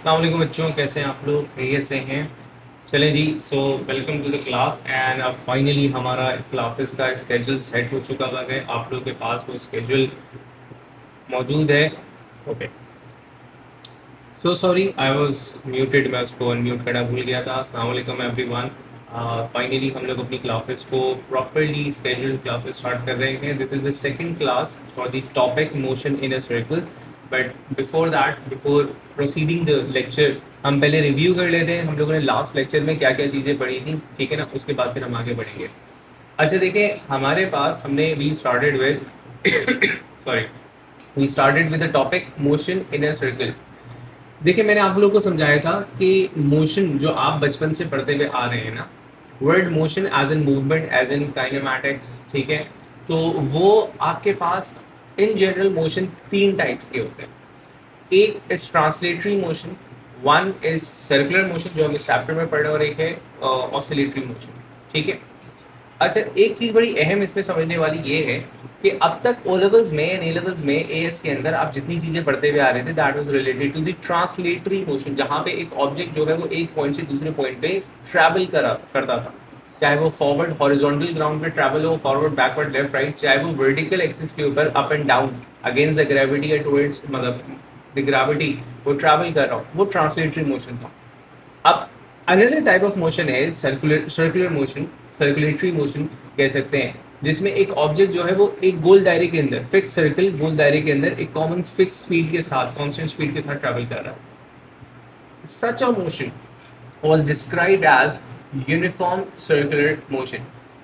अस्सलाम वालेकुम बच्चों, कैसे हैं आप लोग? खैरियत से हैं? चलें जी। So welcome to the class and अब फाइनली हमारा क्लासेस का स्केड्यूल सेट हो चुका है। आप लोग के पास वो स्केड्यूल मौजूद है। Okay, so sorry I was muted, मैं उसको अनम्यूट करना भूल गया था। अस्सलाम वालेकुम एवरीवन। फाइनली हम लोग अपनी क्लासेस को प्रॉपरली स्केड्यूल क्लासेस स्टार्ट कर रहे हैं। This is the second class for the topic motion in a circle. But before that, before proceeding the lecture, हम पहले रिव्यू कर लेते हैं हम लोगों ने लास्ट लेक्चर में क्या क्या चीज़ें पढ़ी थी, ठीक है ना? उसके बाद फिर हम आगे बढ़ेंगे। अच्छा देखिए, हमारे पास हमने we started with sorry we started with the topic motion in a circle. देखिए, मैंने आप लोगों को समझाया था कि मोशन जो आप बचपन से पढ़ते हुए आ रहे हैं ना, word motion as an movement, as an kinematics, ठीक है? तो वो आपके पास इन जनरल मोशन तीन टाइप्स के होते हैं। एक is translatory motion, one is circular motion जो हम इस चैप्टर में पढ़ रहे हैं, और एक है ऑसिलेटरी मोशन, ठीक है? अच्छा, एक चीज़ बड़ी अहम इसमें समझने वाली ये है कि अब तक ओ लेवल्स में एंड ए लेवल्स में एएस के अंदर आप जितनी चीज़ें पढ़ते हुए आ रहे थे, that was related to the translatory motion, जहाँ पे एक ऑब्जेक्ट जो है वो एक पॉइंट से दूसरे पॉइंट पे ट्रैवल करता था। चाहे वो फॉरवर्ड हॉरिजॉन्टल ग्राउंड पे ट्रैवल हो, फॉरवर्ड बैकवर्ड लेफ्ट राइट, चाहे वो वर्टिकल एक्सिस के ऊपर up and down against the gravity या टुवर्ड्स मतलब द ग्रेविटी वो ट्रैवल कर रहा हो, वो ट्रांसलेटरी मोशन था। अब अनदर टाइप ऑफ मोशन है सर्कुलर मोशन, सर्कुलेटरी मोशन कह सकते हैं, जिसमें एक ऑब्जेक्ट जो है वो एक गोल दायरे के अंदर, फिक्स सर्कल गोल दायरे के अंदर एक कॉमन फिक्स स्पीड के साथ, कांस्टेंट स्पीड के साथ ट्रैवल कर रहा है। Such a motion was described as uniform circular motion.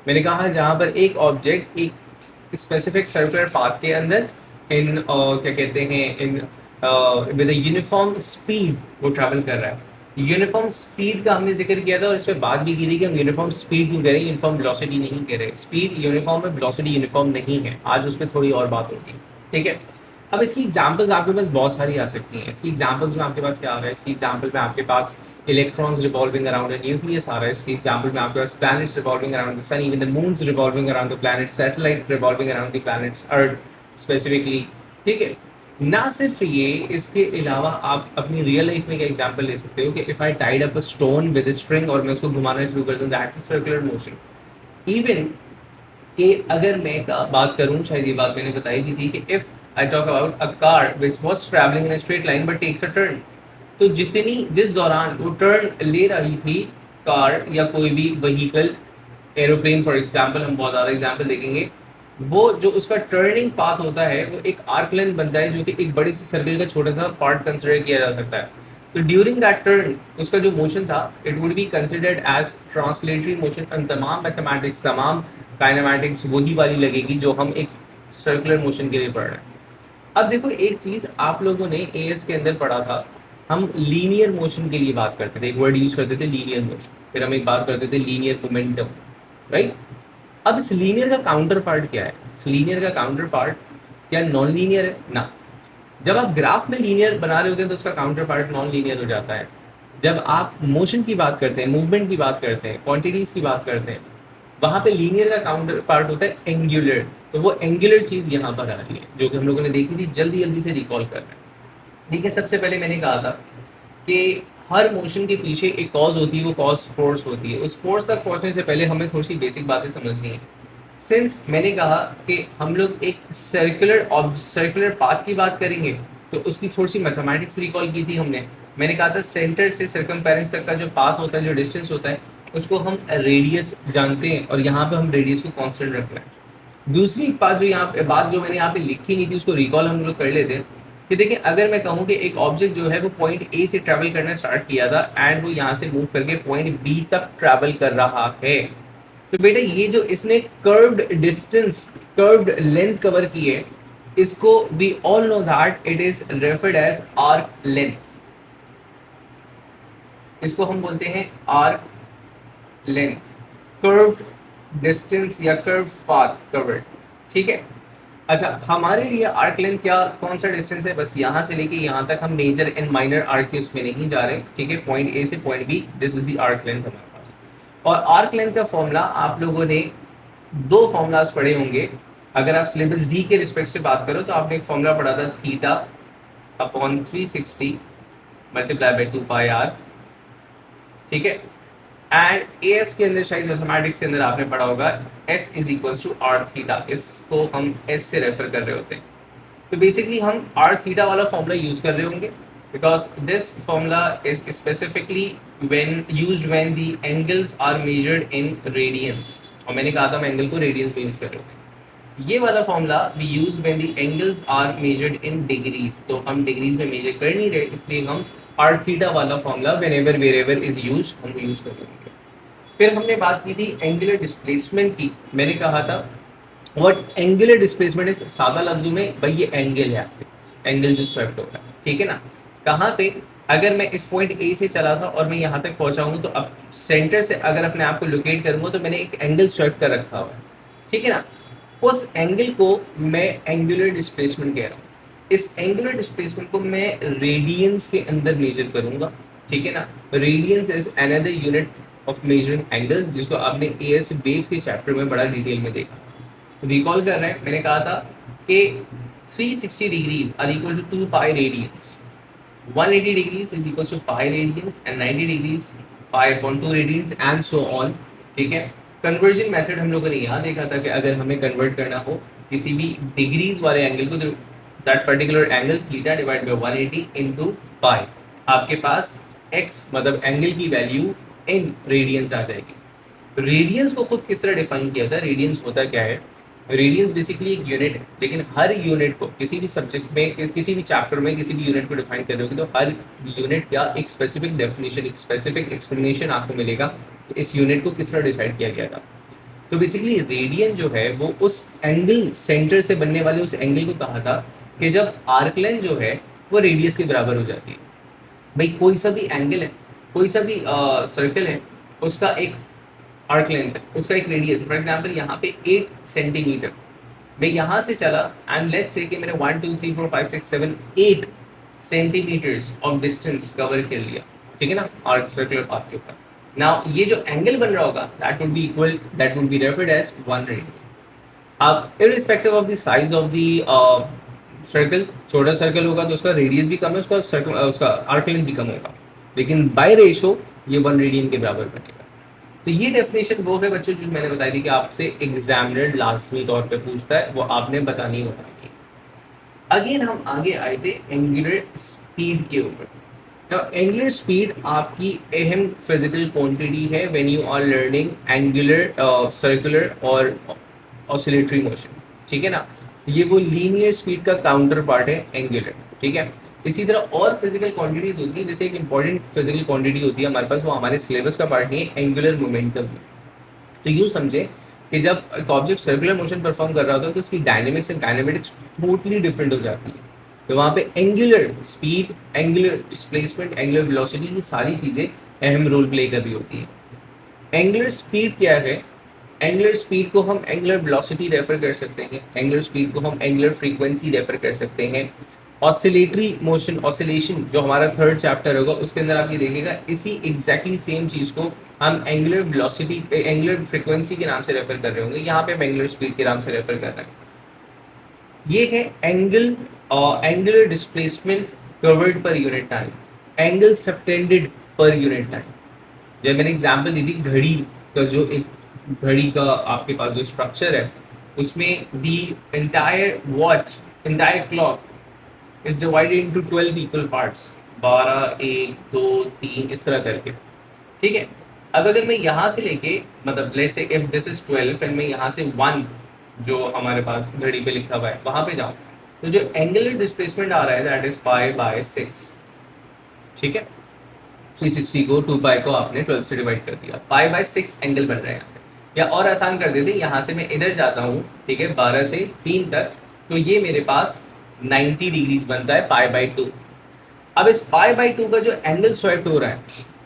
मैंने कहा जहां पर एक ऑब्जेक्ट एक स्पेसिफिक सर्कुलर पाथ के अंदर इन क्या कहते हैं, इन विद यूनिफॉर्म स्पीड वो ट्रैवल कर रहा है। यूनिफॉर्म स्पीड का हमने जिक्र किया था और इस पर बात भी की थी कि हम यूनिफॉर्म स्पीड क्यों कह रहे हैं, यूनिफॉर्म वेलोसिटी नहीं कह रहे। स्पीड यूनिफॉर्म है, वेलोसिटी यूनिफॉर्म नहीं है। आज उस पर थोड़ी और बात होगी, ठीक है? अब इसकी एग्जांपल्स आपके पास बहुत सारी आ सकती हैं। इसकी एग्जांपल्स में आपके पास क्या आ रहा है? इसकी एग्जांपल में आपके पास electrons revolving around a nucleus आ रहा है। इसकी एग्जांपल में आपके पास planets revolving around the sun, even the moons revolving around the planet, satellite revolving around the planets earth specifically, ठीक है? ना सिर्फ ये, इसके अलावा आप अपनी रियल लाइफ में क्या एग्जांपल ले सकते हो कि if I tied up a stone with a string और मैं उसको घुमाना शुरू कर दूं, that's a circular motion. Even कि अगर मैं बात करूं, शायद ये बात मैंने बताई भी थी कि if I talk about a car which was travelling in a straight line but takes a turn, तो जिस दौरान वो टर्न ले रही थी कार या कोई भी व्हीकल, एरोप्लेन फॉर एग्जांपल, हम बहुत ज़्यादा एग्जांपल देखेंगे, वो जो उसका टर्निंग पाथ होता है वो एक आर्क लेंथ बनता है जो कि एक बड़ी सी सर्कल का छोटा सा पार्ट कंसिडर किया जा सकता है। तो ड्यूरिंग दैट टर्न उसका जो मोशन था, it would be considered as translatory motion. And तमाम मैथमेटिक्स, तमाम काइनेमैटिक्स वही वाली लगेगी जो हम एक सर्कुलर मोशन के लिए पढ़ रहे हैं। अब देखो, एक चीज आप लोगों ने एएस के अंदर पढ़ा था, हम लीनियर मोशन के लिए बात करते थे, एक वर्ड यूज करते थे लीनियर मोशन, फिर हम एक बात करते थे लीनियर मोमेंटम, राइट? अब इस लीनियर का काउंटर पार्ट क्या है? इस लीनियर का काउंटर पार्ट क्या नॉन लीनियर है ना? जब आप ग्राफ में लीनियर बना रहे होते हैं तो उसका काउंटर पार्ट नॉन लीनियर हो जाता है। जब आप मोशन की बात करते हैं, मूवमेंट की बात करते हैं, क्वांटिटीज की बात करते हैं, वहां पे लीनियर का काउंटर पार्ट होता है एंगुलर। तो वो एंगुलर चीज यहाँ पर आ रही है जो कि हम लोगों ने देखी थी, जल्दी जल्दी से रिकॉल कर रहे हैं। ठीक है, सबसे पहले मैंने कहा था कि हर मोशन के पीछे एक कॉज होती है, वो कॉज फोर्स होती है। उस फोर्स तक पहुंचने से पहले हमें थोड़ी सी बेसिक बातें समझनी है। सिंस मैंने कहा कि हम लोग एक सर्कुलर पाथ की बात करेंगे, तो उसकी थोड़ी सी मैथमेटिक्स रिकॉल की थी हमने। मैंने कहा था सेंटर से सर्कमफेरेंस तक का जो पाथ होता है, जो डिस्टेंस होता है, उसको हम रेडियस जानते हैं, और यहाँ पे हम रेडियस को कांस्टेंट रख रहे हैं। दूसरी बात जो यहाँ पे बात जो मैंने यहाँ पे लिखी नहीं थी, उसको रिकॉल हम लोग कर लेते हैं कि देखिए, अगर मैं कहूँ कि एक ऑब्जेक्ट जो है वो पॉइंट ए से ट्रैवल करना स्टार्ट किया था एंड वो यहाँ से मूव करके पॉइंट बी तक ट्रैवल कर रहा है, तो बेटा ये जो इसने curved distance, curved length cover की है, इसको we all know that it is referred as arc length. इसको हम बोलते हैं आर्क लेंथ, कर्व्ड डिस्टेंस या कर्व्ड पाथ कवर्ड, ठीक है? अच्छा, हमारे लिए आर्क लेंथ क्या, कौन सा डिस्टेंस है? बस यहाँ से लेके यहाँ तक, हम मेजर एंड माइनर आर्क के उसमें नहीं जा रहे, ठीक है? पॉइंट ए से point B, this is the arc length हमारे पास। और आर्क लेंथ का फॉर्मूला आप लोगों ने दो फॉर्मूलाज पढ़े होंगे। अगर आप सिलेबस डी के रिस्पेक्ट से बात करो तो आपने एक फॉर्मूला पढ़ा था theta upon 360 multiply by 2 pi r, ठीक है। एंड एएस के अंदर शायद मैथमेटिक्स के अंदर आपने पढ़ा होगा S is equals to are theta, इसको हम एस से रेफर कर रहे होते हैं। तो बेसिकली हम आर थीटा वाला फॉर्मूला यूज कर रहे होंगे because this formula is specifically when used when the angles are measured in radians, और मैंने कहा था हम एंगल को रेडियंस में यूज कर रहे होते हैं। ये वाला formula we use when the angles are measured in degrees, तो हम डिग्रीज में मेजर कर नहीं रहे, इसलिए हम आर थीटा वाला formula whenever wherever is used हम यूज कर रहे होंगे। फिर हमने बात की थी एंगुलर डिस्प्लेसमेंट की। मैंने कहा था व्हाट एंगुलर डिस्प्लेसमेंट इज, सादा लफ्जों में भाई ये एंगल है आपके पास, एंगल जो स्वेप्ट हो रहा है, ठीक है ना। कहाँ पे, अगर मैं इस पॉइंट ए से चला था और मैं यहाँ तक पहुंचा हूँ, तो अब सेंटर से अगर अपने आप को लोकेट करूंगा तो मैंने एक एंगल स्वेप्ट कर रखा हुआ है, ठीक है ना। उस एंगल को मैं एंगुलर डिस्प्लेसमेंट कह रहा हूँ। इस एंगुलर डिस्प्लेसमेंट को मैं रेडियंस के अंदर मेजर करूंगा, ठीक है ना। Radiance is another unit of measuring angles, जिसको आपने एएस वेव्स के चैप्टर में बड़ा डिटेल में देखा। रिकॉल कर रहे हैं, मैंने कहा था कि 360 degrees are equal to 2 pi radians, 180 degrees is equal to pi radians and 90 degrees pi upon 2 radians and so on, ठीक है। कन्वर्जन मेथड हम लोगों ने यहाँ देखा था कि अगर हमें कन्वर्ट करना हो किसी भी डिग्रीज वाले एंगल को, तो that particular angle theta divide by 180 into पाई, आपके पास x मतलब एंगल की वैल्यू इन रेडियंस आ जाएगी। रेडियंस को खुद किस तरह डिफाइन किया था, रेडियंस होता क्या है, रेडियंस बेसिकली एक यूनिट है, लेकिन हर यूनिट को किसी भी सब्जेक्ट में, किसी भी चैप्टर में किसी भी यूनिट को डिफाइन कर रहे हो तो हर यूनिट का एक स्पेसिफिक डेफिनेशन, एक स्पेसिफिक एक्सप्लेनेशन आपको मिलेगा कि इस यूनिट को किस तरह डिसाइड किया गया था। तो बेसिकली रेडियन जो है वो उस एंगल सेंटर से बनने वाले उस एंगल को कहा था कि जब आर्क लेंथ जो है वो रेडियस के बराबर हो जाती है। भाई कोई सा भी एंगल है, कोई सा भी सर्कल है, उसका एक आर्क लेंथ है, उसका एक रेडियस। फॉर एग्जांपल यहाँ पे 8 सेंटीमीटर, मैं यहाँ से चला एंड लेट्स से कि मैंने 1 2 3 4 5 6 7 8 सेंटीमीटर्स ऑफ डिस्टेंस कवर कर लिया, ठीक है ना, आर्क सर्कुलर पाथ के ऊपर। नाउ ये जो एंगल बन रहा होगा that would be equal, that would be referred as 1 radian. अब irrespective of the size of the circle, छोटा सर्कल होगा तो उसका रेडियस भी कम है, उसका सर्कल उसका आर्क लेंथ भी कम होगा, लेकिन बाय रेशो ये 1 रेडियन के बराबर बनेगा। तो ये डेफिनेशन वो है बच्चों जो मैंने बताई थी कि आपसे एग्जामिनर लाजमी तौर पे पूछता है, वो आपने बतानी बतानी। अगेन हम आगे आए थे एंगुलर स्पीड के ऊपर। नाउ एंगुलर स्पीड आपकी अहम फिजिकल क्वांटिटी है when you are learning angular circular और ऑसिलेटरी मोशन, ठीक है ना। ये वो लीनियर स्पीड का काउंटर पार्ट है एंगुलर, ठीक है। इसी तरह और फिजिकल क्वांटिटीज होती है, जैसे एक इंपॉर्टेंट फिजिकल क्वांटिटी होती है हमारे पास, वो हमारे सिलेबस का पार्ट नहीं है, एंगुलर मोमेंटम। तो यूँ समझे कि जब एक ऑब्जेक्ट सर्कुलर मोशन परफॉर्म कर रहा होता है तो उसकी dynamics and kinematics totally different हो जाती है। तो वहाँ पे angular speed, angular displacement, angular velocity, ये सारी चीज़ें अहम रोल प्ले कर रही होती हैं। एंगुलर स्पीड क्या है, एंगुलर स्पीड को हम एंगुलर वेलोसिटी रेफर कर सकते हैं, एंगुलर स्पीड को हम एंगुलर फ्रीक्वेंसी रेफर कर सकते हैं। ऑसिलेटरी मोशन, ऑसिलेशन जो हमारा थर्ड चैप्टर होगा उसके अंदर आप ये देखिएगा, इसी एग्जैक्टली सेम चीज़ को हम एंगुलर वेलोसिटी, एंगुलर फ्रीक्वेंसी के नाम से रेफर कर रहे होंगे, यहाँ पे हम एंगुलर स्पीड के नाम से रेफर कर रहे हैं। ये है angle, angular displacement covered per unit time, angle subtended per unit time. जब मैंने एग्जांपल दी थी घड़ी का, जो एक घड़ी का आपके पास जो स्ट्रक्चर है उसमें the entire watch, entire clock is divided into 12 equal parts, 12 1 2 3 इस तरह करके, ठीक है। अब अगर मैं यहाँ से लेके, मतलब let's say if this is 12 and मैं यहाँ से 1 जो हमारे पास घड़ी पे लिखा हुआ है वहाँ पे जाऊँ, तो जो एंगुलर डिस्प्लेसमेंट आ रहा है दैट इज पाई बाय 6, ठीक है। 360 को 2 पाई को आपने 12 से डिवाइड कर दिया, पाई बाय 6 एंगल बन रहे हैं यहाँ पे। या और आसान कर देते, यहाँ से मैं इधर जाता हूँ, ठीक है, 12 से 3 तक, तो ये मेरे पास 90 डिग्रीज बनता है पाई बाय 2। अब इस पाई बाय 2 का जो एंगल स्वैप्ट हो रहा है,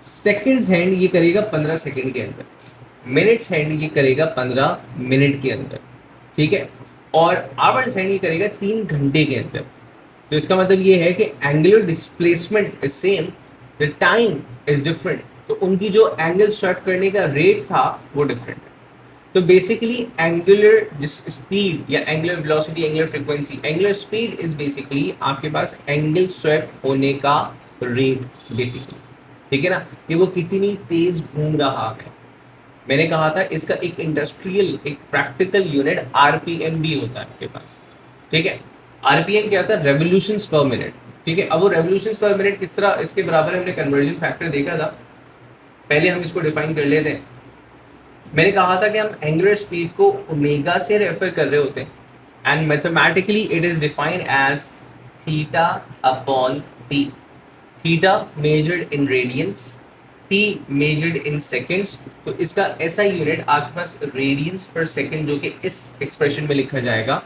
सेकंड्स हैंड ये करेगा 15 सेकंड के अंदर, मिनट्स हैंड ये करेगा 15 मिनट के अंदर, ठीक है, और आवर्स हैंड ये करेगा 3 घंटे के अंदर। तो इसका मतलब ये है कि angular displacement is same, the time is different, तो उनकी जो एंगल स्वैप करने का रेट था वो डिफरेंट है। तो बेसिकली एंगुलर स्पीड या angular velocity, angular frequency, angular speed is basically आपके पास एंगल स्वैप होने का रेट बेसिकली, ठीक है ना, कि वो कितनी तेज घूम रहा है। मैंने कहा था इसका एक इंडस्ट्रियल, एक प्रैक्टिकल यूनिट आरपीएम भी होता है आपके पास, ठीक है। आरपीएम क्या होता है? रेवोल्यूशंस पर मिनट, ठीक है। अब वो रेवोल्यूशंस पर मिनट किस तरह इसके बराबर हमने कन्वर्जन फैक्टर देखा था, पहले हम इसको डिफाइन कर लेते हैं। मैंने कहा था कि हम एंगुलर स्पीड को ओमेगा से रेफर कर रहे होते हैं, and mathematically it is defined as theta upon t. Theta measured in radians, t measured in seconds. तो इसका ऐसा यूनिट आपके पास रेडियंस पर सेकेंड, जो कि इस एक्सप्रेशन में लिखा जाएगा,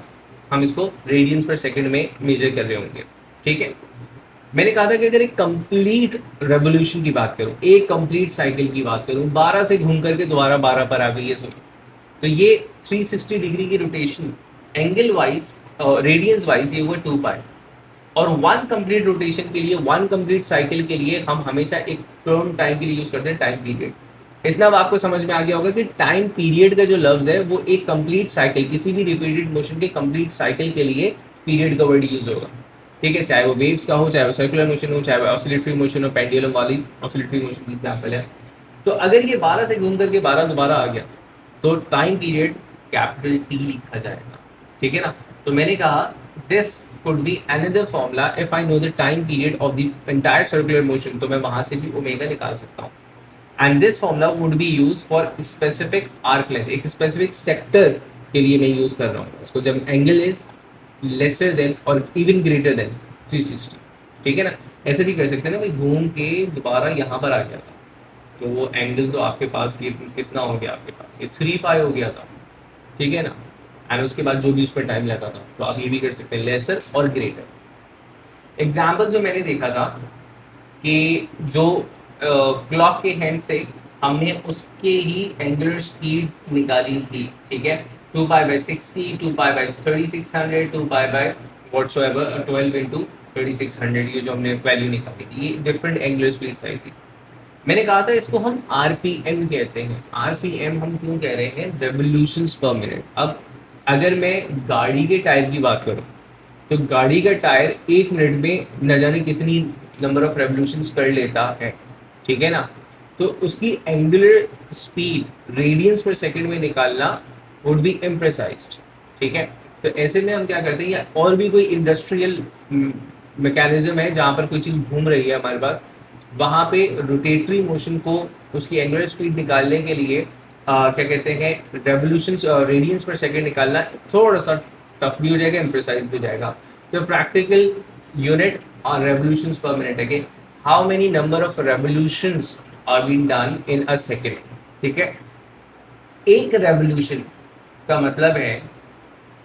हम इसको रेडियंस पर सेकेंड में मेजर कर रहे होंगे, ठीक है। मैंने कहा था कि अगर एक कंप्लीट रेवोल्यूशन की बात करूं, एक कंप्लीट साइकिल की बात करूं, 12 से घूम करके दोबारा 12 पर आ गई है, सुनिए, तो ये 360 डिग्री की rotation angle wise, radians wise ये हुआ 2 पाई। और वन कंप्लीट रोटेशन के लिए, वन कंप्लीट साइकिल के लिए हम हमेशा एक टर्म टाइम के लिए यूज करते हैं, टाइम पीरियड। इतना अब आपको समझ में आ गया होगा कि टाइम पीरियड का जो लफ्ज है वो एक कंप्लीट साइकिल, किसी भी रिपीटेड मोशन के कंप्लीट साइकिल के लिए पीरियड का वर्ड यूज होगा, ठीक है। चाहे वो वेव्स का हो, चाहे वो सर्कुलर मोशन हो, चाहे वो ऑसिलेटरी मोशन हो, पेंडुलम वाली ऑसिलेटरी मोशन की एग्जांपल है। तो अगर ये 12 से घूम करके 12 दोबारा आ गया तो टाइम पीरियड कैपिटल टी लिखा जाएगा, ठीक है ना। तो मैंने कहा this could be another formula if I know the time period of the entire circular motion, तो मैं वहां से भी ओमेगा निकाल सकता हूँ। And this formula would be use for specific arc length, एक स्पेसिफिक सेक्टर के लिए मैं यूज कर रहा हूँ इसको, जब एंगल इज लेसर देन और इवन ग्रेटर देन 360, ठीक है ना। ऐसे भी कर सकते हैं ना भाई, घूम के दोबारा यहाँ पर आ गया था, तो वो एंगल तो आपके पास ये कितना हो गया, आपके पास ये 3 पाई हो गया था, ठीक है ना। एंड उसके बाद जो भी उस पर टाइम लगा था, तो आप ये भी कर सकते हैं लेसर और ग्रेटर। एग्जाम्पल्स में मैंने देखा था कि जो क्लॉक के हैंड्स थे, हमने उसके ही एंगुलर स्पीड्स निकाली थी, ठीक है। 2 pi by 60, 2 pi by 3600, 2 pi by whatsoever 12 into 3600, ये जो हमने वैल्यू निकाली थी, ये डिफरेंट एंगुलर स्पीड्स आई थी। मैंने कहा था इसको हम आरपीएम कहते हैं। आरपीएम हम क्यों कह रहे हैं? Revolutions per minute. अब अगर मैं गाड़ी के टायर की बात करूं, तो गाड़ी का टायर 1 मिनट में न जाने कितनी नंबर ऑफ रेवोल्यूशंस कर लेता है, ठीक है ना। तो उसकी एंगुलर स्पीड रेडियंस पर सेकंड में निकालना वुड बी इम्प्रेसाइज्ड, ठीक है। तो ऐसे में हम क्या करते हैं, या और भी कोई इंडस्ट्रियल मैकेनिज्म है जहाँ पर कोई चीज़ घूम रही है हमारे पास, वहाँ पे रोटेटरी मोशन को, उसकी एंगुलर स्पीड निकालने के लिए क्या कहते हैं, रेवोल्यूशंस रेडियंस पर सेकंड निकालना थोड़ा सा टफ भी हो जाएगा, इम्प्रेसाइज भी जाएगा। तो प्रैक्टिकल यूनिट और रेवोल्यूशंस पर मिनट है कि how many number of revolutions are been done in a second, ठीक है। एक रेवोल्यूशन का मतलब है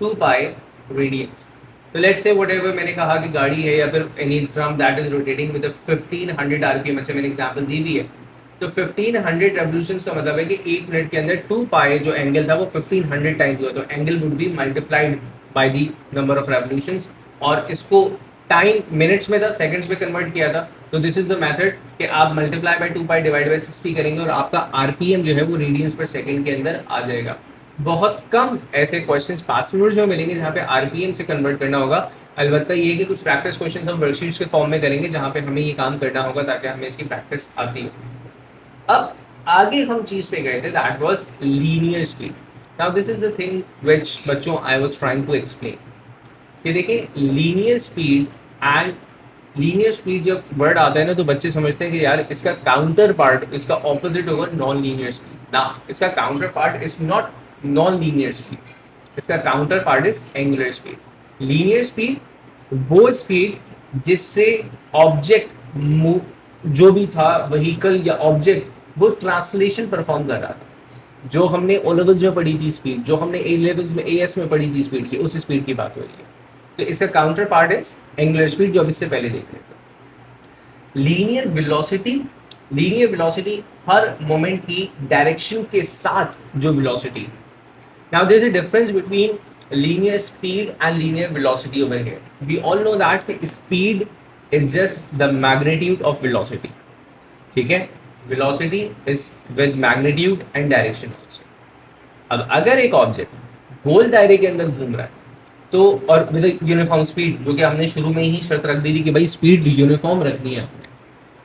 2 पाई रेडियंस। तो लेट्स से व्हाटएवर मैंने कहा कि गाड़ी है या फिर any drum that is rotating with 1500 RPM, अच्छा मैंने एग्जांपल दी हुई है। तो 1500 रेवोल्यूशंस का मतलब है कि 1 मिनट के अंदर 2 पाई जो एंगल था वो 1500 टाइम्स हुआ, तो angle would be multiplied by the number of revolutions. और इसको टाइम मिनट्स में था, सेकंड्स में कन्वर्ट किया था। तो दिस इज द मेथड कि आप multiply by 2 pi divide by 60 करेंगे और आपका आरपीएम जो है वो रेडियंस पर सेकंड के अंदर आ जाएगा। बहुत कम ऐसे क्वेश्चंस पास मिनट्स में मिलेंगे जहाँ पे आरपीएम से कन्वर्ट करना होगा। अलबत्ता ये कि कुछ प्रैक्टिस क्वेश्चंस हम वर्कशीट्स के फॉर्म में करेंगे जहाँ पे हमें ये काम करना होगा ताकि हमें इसकी प्रैक्टिस आती हो। अब आगे हम चीज पे गए थे, that was linear speed. Now this is the thing which बच्चों I was trying to explain. ये देखिए linear speed and linear speed जब वर्ड आता है ना, तो बच्चे समझते हैं कि यार इसका काउंटर पार्ट, इसका ऑपोजिट होगा नॉन लीनियर स्पीड। ना, इसका counter part is not non linear speed, इसका counter part is angular speed. Linear speed वो स्पीड जिससे ऑब्जेक्ट जो भी था, व्हीकल या ऑब्जेक्ट, वो ट्रांसलेशन परफॉर्म कर रहा था। जो हमने ओ लेवल्स में पढ़ी थी स्पीड, जो हमने ए लेवल्स में एएस में पढ़ी थी स्पीड, ये उस स्पीड की बात हो रही है। तो इसका counter part is angular speed, जो अब इससे पहले देख रहे थे। लीनियर वेलोसिटी, लीनियर वेलोसिटी हर मोमेंट की डायरेक्शन के साथ जो velocity. Now there is a difference between linear speed and linear velocity over here. We all know that speed is just the magnitude of velocity, ठीक है। velocity is with magnitude and direction also. अब अगर एक object गोल दायरे के अंदर घूम रहा है तो, और विद यूनिफॉर्म स्पीड, जो कि हमने शुरू में ही शर्त रख दी थी कि भाई स्पीड यूनिफॉर्म रखनी है हमने,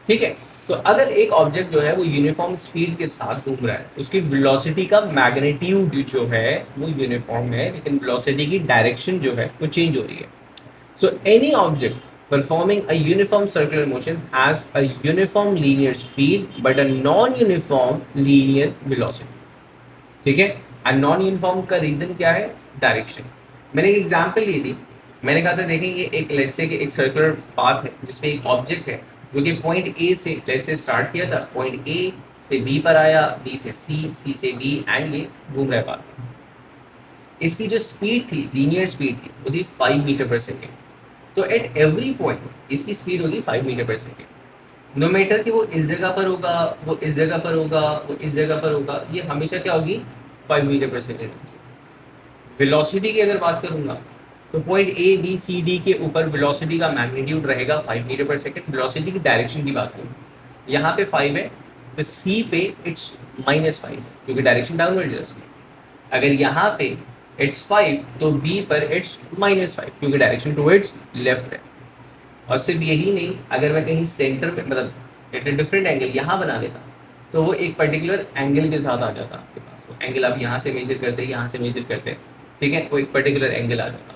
ठीक है। तो अगर एक ऑब्जेक्ट जो है वो यूनिफॉर्म स्पीड के साथ घूम रहा है, उसकी वेलोसिटी का मैग्नीट्यूड जो है वो यूनिफॉर्म है, लेकिन वेलोसिटी की डायरेक्शन जो है वो चेंज हो रही है। So any object performing a uniform circular motion has a uniform linear speed but a non-uniform linear velocity। ठीक है। नॉन यूनिफॉर्म का रीजन क्या है? डायरेक्शन। मैंने एक एग्जांपल ली थी, मैंने कहा था देखें ये एक लेट्स से कि एक सर्कुलर पाथ है जिसमें एक ऑब्जेक्ट है जो कि पॉइंट ए से लेट्स से स्टार्ट किया था, पॉइंट ए से बी पर आया, बी से सी, सी से डी, एंड ये घूम रहा है पाथ। इसकी जो स्पीड थी, लीनियर स्पीड थी, वो थी 5 मीटर पर सेकेंड। तो एट एवरी पॉइंट इसकी स्पीड होगी 5 मीटर पर सेकेंड। नो मैटर कि वो इस जगह पर होगा, वो इस जगह पर होगा, वो इस जगह पर होगा, ये हमेशा क्या होगी? 5 मीटर पर सेकेंड होगी। वेलोसिटी की अगर बात करूंगा तो point A B C D के ऊपर वेलोसिटी का मैग्नीट्यूड रहेगा 5 मीटर पर सेकेंड। वेलोसिटी की डायरेक्शन की बात करूँ, यहाँ पे 5 है तो सी पे इट्स -5 क्योंकि डायरेक्शन डाउनवर्ड है उसकी। अगर यहाँ पे इट्स 5 तो बी पर इट्स -5 क्योंकि डायरेक्शन टुवर्ड्स लेफ्ट है। और सिर्फ यही नहीं, अगर मैं कहीं सेंटर में मतलब एट डिफरेंट एंगल यहाँ बना लेता तो वो एक पर्टिकुलर एंगल के साथ आ जाता आपके पास। वो एंगल आप यहाँ से मेजर करते, यहाँ से मेजर करते, ठीक है, वो एक पर्टिकुलर एंगल आ जाता।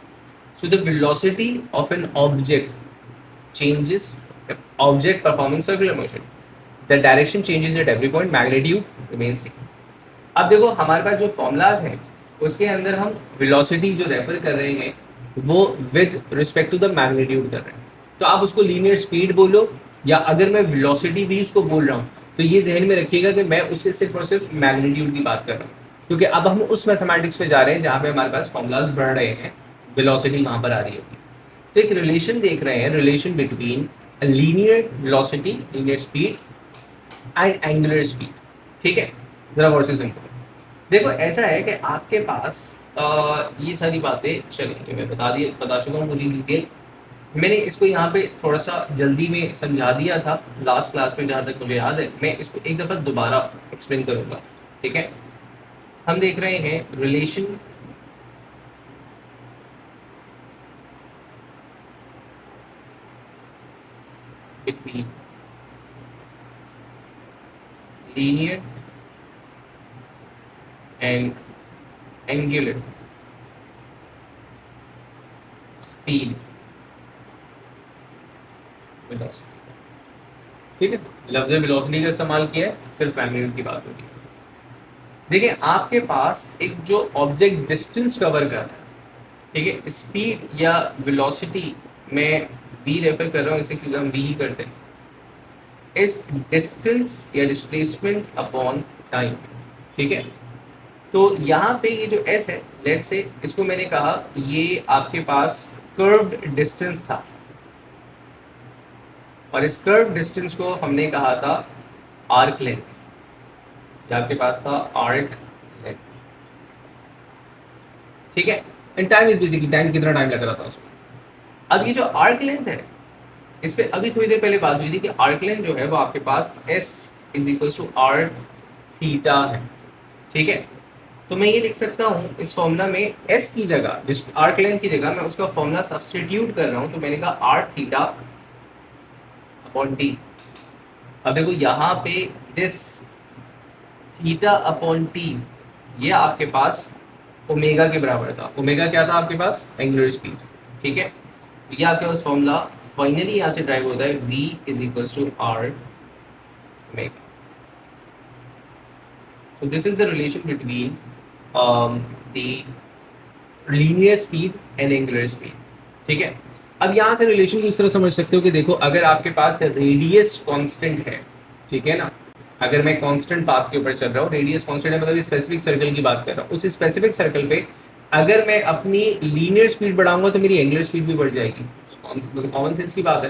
So the velocity of an object changes, object performing circular motion, the direction changes at every point, magnitude remains same. अब देखो हमारे पास जो फॉर्मूलाज हैं उसके अंदर हम वेलोसिटी जो रेफर कर रहे हैं वो with respect to the magnitude कर रहे हैं। तो आप उसको लीनियर स्पीड बोलो या अगर मैं वेलोसिटी भी उसको बोल रहा हूँ तो ये जहन में रखिएगा कि मैं उसके सिर्फ और सिर्फ मैग्नीट्यूड की बात कर रहा हूँ, क्योंकि अब हम उस मैथमेटिक्स पे जा रहे हैं जहाँ पे हमारे पास फॉर्मूलाज बढ़ रहे हैं, वेलोसिटी वहाँ पर आ रही होगी। तो एक रिलेशन देख रहे हैं, relation between linear velocity, linear speed and angular speed. ठीक है, जरा गौर से सुनो। देखो ऐसा है कि आपके पास ये सारी बातें चलेंगी, मैं बता चुका हूँ पूरी डिटेल। मैंने इसको यहाँ पे थोड़ा सा जल्दी में समझा दिया था लास्ट क्लास में, जहाँ तक मुझे याद है। मैं इसको एक दफ़ा दोबारा एक्सप्लेन करूँगा। ठीक है, हम देख रहे हैं relation between linear and angular speed velocity. ठीक है, लफ्ज़ वेलोसिटी का इस्तेमाल किया है, सिर्फ मैग्नीट्यूड की बात होगी। देखिए आपके पास एक जो ऑब्जेक्ट डिस्टेंस कवर कर रहा है, ठीक है, स्पीड या वेलोसिटी में वी रेफर कर रहा हूँ इसे क्योंकि हम वी ही करते हैं, इस डिस्टेंस या डिस्प्लेसमेंट अपॉन टाइम। ठीक है, तो यहाँ पे ये जो एस है, लेट्स से इसको मैंने कहा ये आपके पास कर्व्ड डिस्टेंस था और इस कर्व डिस्टेंस को हमने कहा था आर्क लेंथ। ये आपके पास था आर्क लेंथ। ठीक है, and time is basically time, कितना टाइम लग रहा था उसमें। अब ये जो आर्क लेंथ है इस पे अभी थोड़ी देर पहले बात हुई थी कि आर्क लेंथ जो है वो आपके पास S is equal to are theta है। ठीक है, तो मैं ये लिख सकता हूँ इस फॉर्मूला में एस की जगह, जिस आर्क लेंथ की जगह मैं उसका फॉर्मूला सब्स्टिट्यूट कर रहा हूँ, तो मैंने कहा आर थीटा अपॉन टी। अब देखो यहाँ पे दिस थीटा अपॉन टी ये आपके पास ओमेगा के बराबर था। ओमेगा क्या था आपके पास? Angular speed. ठीक है, ये आपके पास फॉर्मूला फाइनली यहाँ से ड्राइव होता है v is equals to r omega. So this is the relation between the linear speed and angular speed. ठीक है, अब यहाँ से रिलेशन को इस तरह समझ सकते हो कि देखो अगर आपके पास रेडियस कांस्टेंट है, ठीक है ना, अगर मैं कांस्टेंट पाथ के ऊपर चल रहा हूँ, रेडियस कांस्टेंट है मतलब स्पेसिफिक सर्कल की बात कर रहा हूँ, उस स्पेसिफिक सर्कल पे अगर मैं अपनी लीनियर स्पीड बढ़ाऊंगा तो मेरी एंगुलर स्पीड भी बढ़ जाएगी। कॉमन सेंस की बात है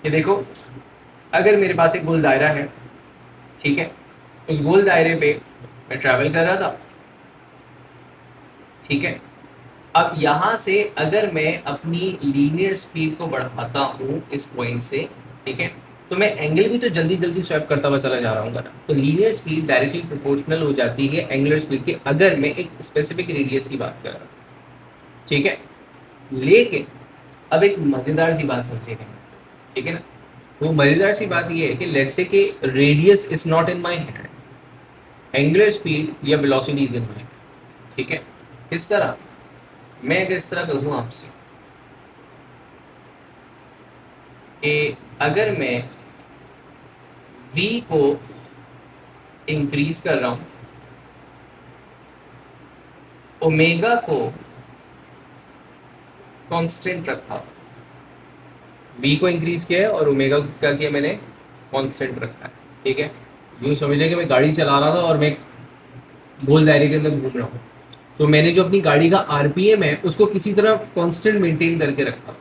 कि देखो अगर मेरे पास एक गोल दायरा है, ठीक है, उस गोल दायरे पे मैं ट्रैवल कर रहा था, ठीक है, अब यहाँ से अगर मैं अपनी लीनियर स्पीड को बढ़ाता हूँ इस पॉइंट से, ठीक है, तो मैं एंगल भी तो जल्दी जल्दी स्वैप करता हुआ चला जा रहा हूँ ना, तो लीनियर स्पीड डायरेक्टली प्रोपोर्शनल हो जाती है एंगुलर स्पीड के, अगर मैं एक स्पेसिफिक रेडियस की बात कर रहा हूँ। ठीक है, लेकिन अब एक मज़ेदार सी बात समझिएगा, ठीक है ना, वो मजेदार सी बात ये है कि लेट्स से कि radius is not in my hand, angular speed या वेलोसिटी इज इन माय, ठीक है। किस तरह, मैं अगर इस तरह कहूँ आपसे कि अगर मैं v को इंक्रीज कर रहा हूँ, ओमेगा को कांस्टेंट रखा, v को इंक्रीज किया है और ओमेगा को क्या किया मैंने, कांस्टेंट रखा है, ठीक है। यूँ समझ लें कि मैं गाड़ी चला रहा था और मैं गोल दायरे के अंदर घूम रहा हूँ, तो मैंने जो अपनी गाड़ी का आरपीएम है उसको किसी तरह कांस्टेंट मेंटेन करके रखा,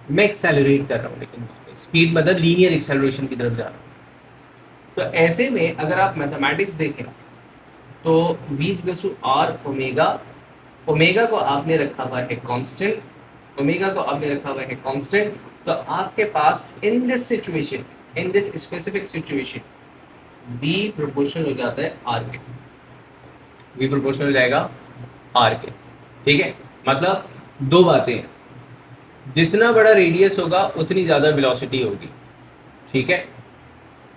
मैं एक्सेलरेट कर रहा हूँ, लेकिन स्पीड मतलब लीनियर एक्सेलरेशन की तरफ जा रहा हूँ। तो ऐसे में अगर आप मैथमेटिक्स देखें तो v equals to r omega, omega को आपने रखा हुआ है कांस्टेंट, ओमेगा को आपने रखा हुआ है कांस्टेंट, तो आपके पास in this situation, in this specific situation v proportional हो जाता है r के, v प्रोपोर्शनल हो जाएगा r के, ठीक है। मतलब दो बातें हैं, जितना बड़ा रेडियस होगा उतनी ज़्यादा वेलोसिटी होगी, ठीक है।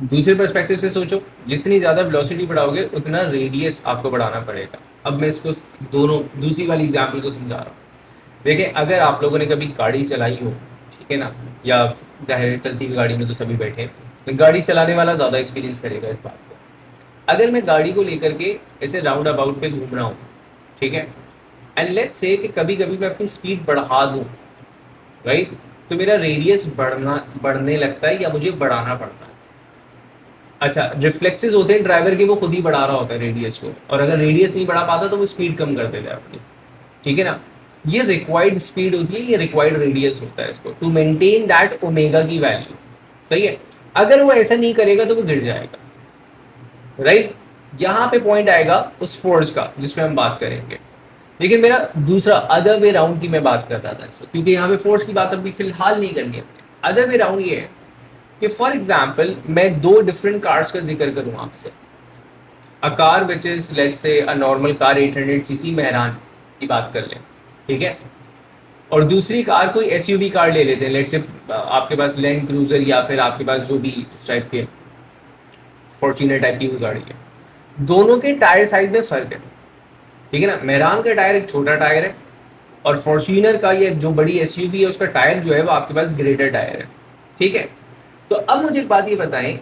दूसरे पर्सपेक्टिव से सोचो, जितनी ज़्यादा वेलोसिटी बढ़ाओगे उतना रेडियस आपको बढ़ाना पड़ेगा। अब मैं इसको दोनों दूसरी वाली एग्जाम्पल को समझा रहा हूँ। देखिए, अगर आप लोगों ने कभी गाड़ी चलाई हो, ठीक है ना, या जाहिर चलती हुई गाड़ी में तो सभी बैठे हैं, तो गाड़ी चलाने वाला ज़्यादा एक्सपीरियंस करेगा इस बात को। अगर मैं गाड़ी को लेकर के ऐसे राउंड अबाउट पे घूम रहा हूँ, ठीक है, एंड लेट्स से कि कभी कभी मैं अपनी स्पीड बढ़ा दूँ, राइट, तो मेरा रेडियस बढ़ने लगता है या मुझे बढ़ाना पड़ता है। अच्छा, रिफ्लेक्सेस होते हैं ड्राइवर के, वो खुद ही बढ़ा रहा होता है रेडियस को, और अगर रेडियस नहीं बढ़ा पाता तो वो स्पीड कम कर देता है अपनी, ठीक है ना। ये रिक्वायर्ड स्पीड होती है, ये रिक्वायर्ड रेडियस होता है इसको टू मेंटेन दैट ओमेगा की वैल्यू, सही है। अगर वो ऐसा नहीं करेगा तो वो गिर जाएगा, राइट। यहाँ पे पॉइंट आएगा उस फोर्स का जिसमें हम बात करेंगे, लेकिन मेरा दूसरा अदर वे राउंड की मैं बात कर रहा था इसमें, क्योंकि यहाँ पे फोर्स की बात अभी फिलहाल नहीं करनी है। अदर वे राउंड ये है कि फॉर एग्जाम्पल मैं दो डिफरेंट कार्स का जिक्र करूँ आपसे, a car which is let's say a normal car 800 CC Mehran की बात कर लें, ठीक है, और दूसरी कार कोई एसयूवी कार ले लेते हैं, लेट्स से आपके पास लैंड क्रूजर या फिर आपके पास जो भी इस टाइप के फॉर्च्यूनर टाइप की कोई गाड़ी है, दोनों के टायर साइज में फर्क है, ठीक है ना। मेहरान का टायर एक छोटा टायर है और फॉर्च्यूनर का ये जो बड़ी एसयूवी है उसका टायर जो है वो आपके पास ग्रेटर टायर है, ठीक है। तो अब मुझे एक बात ये बताएं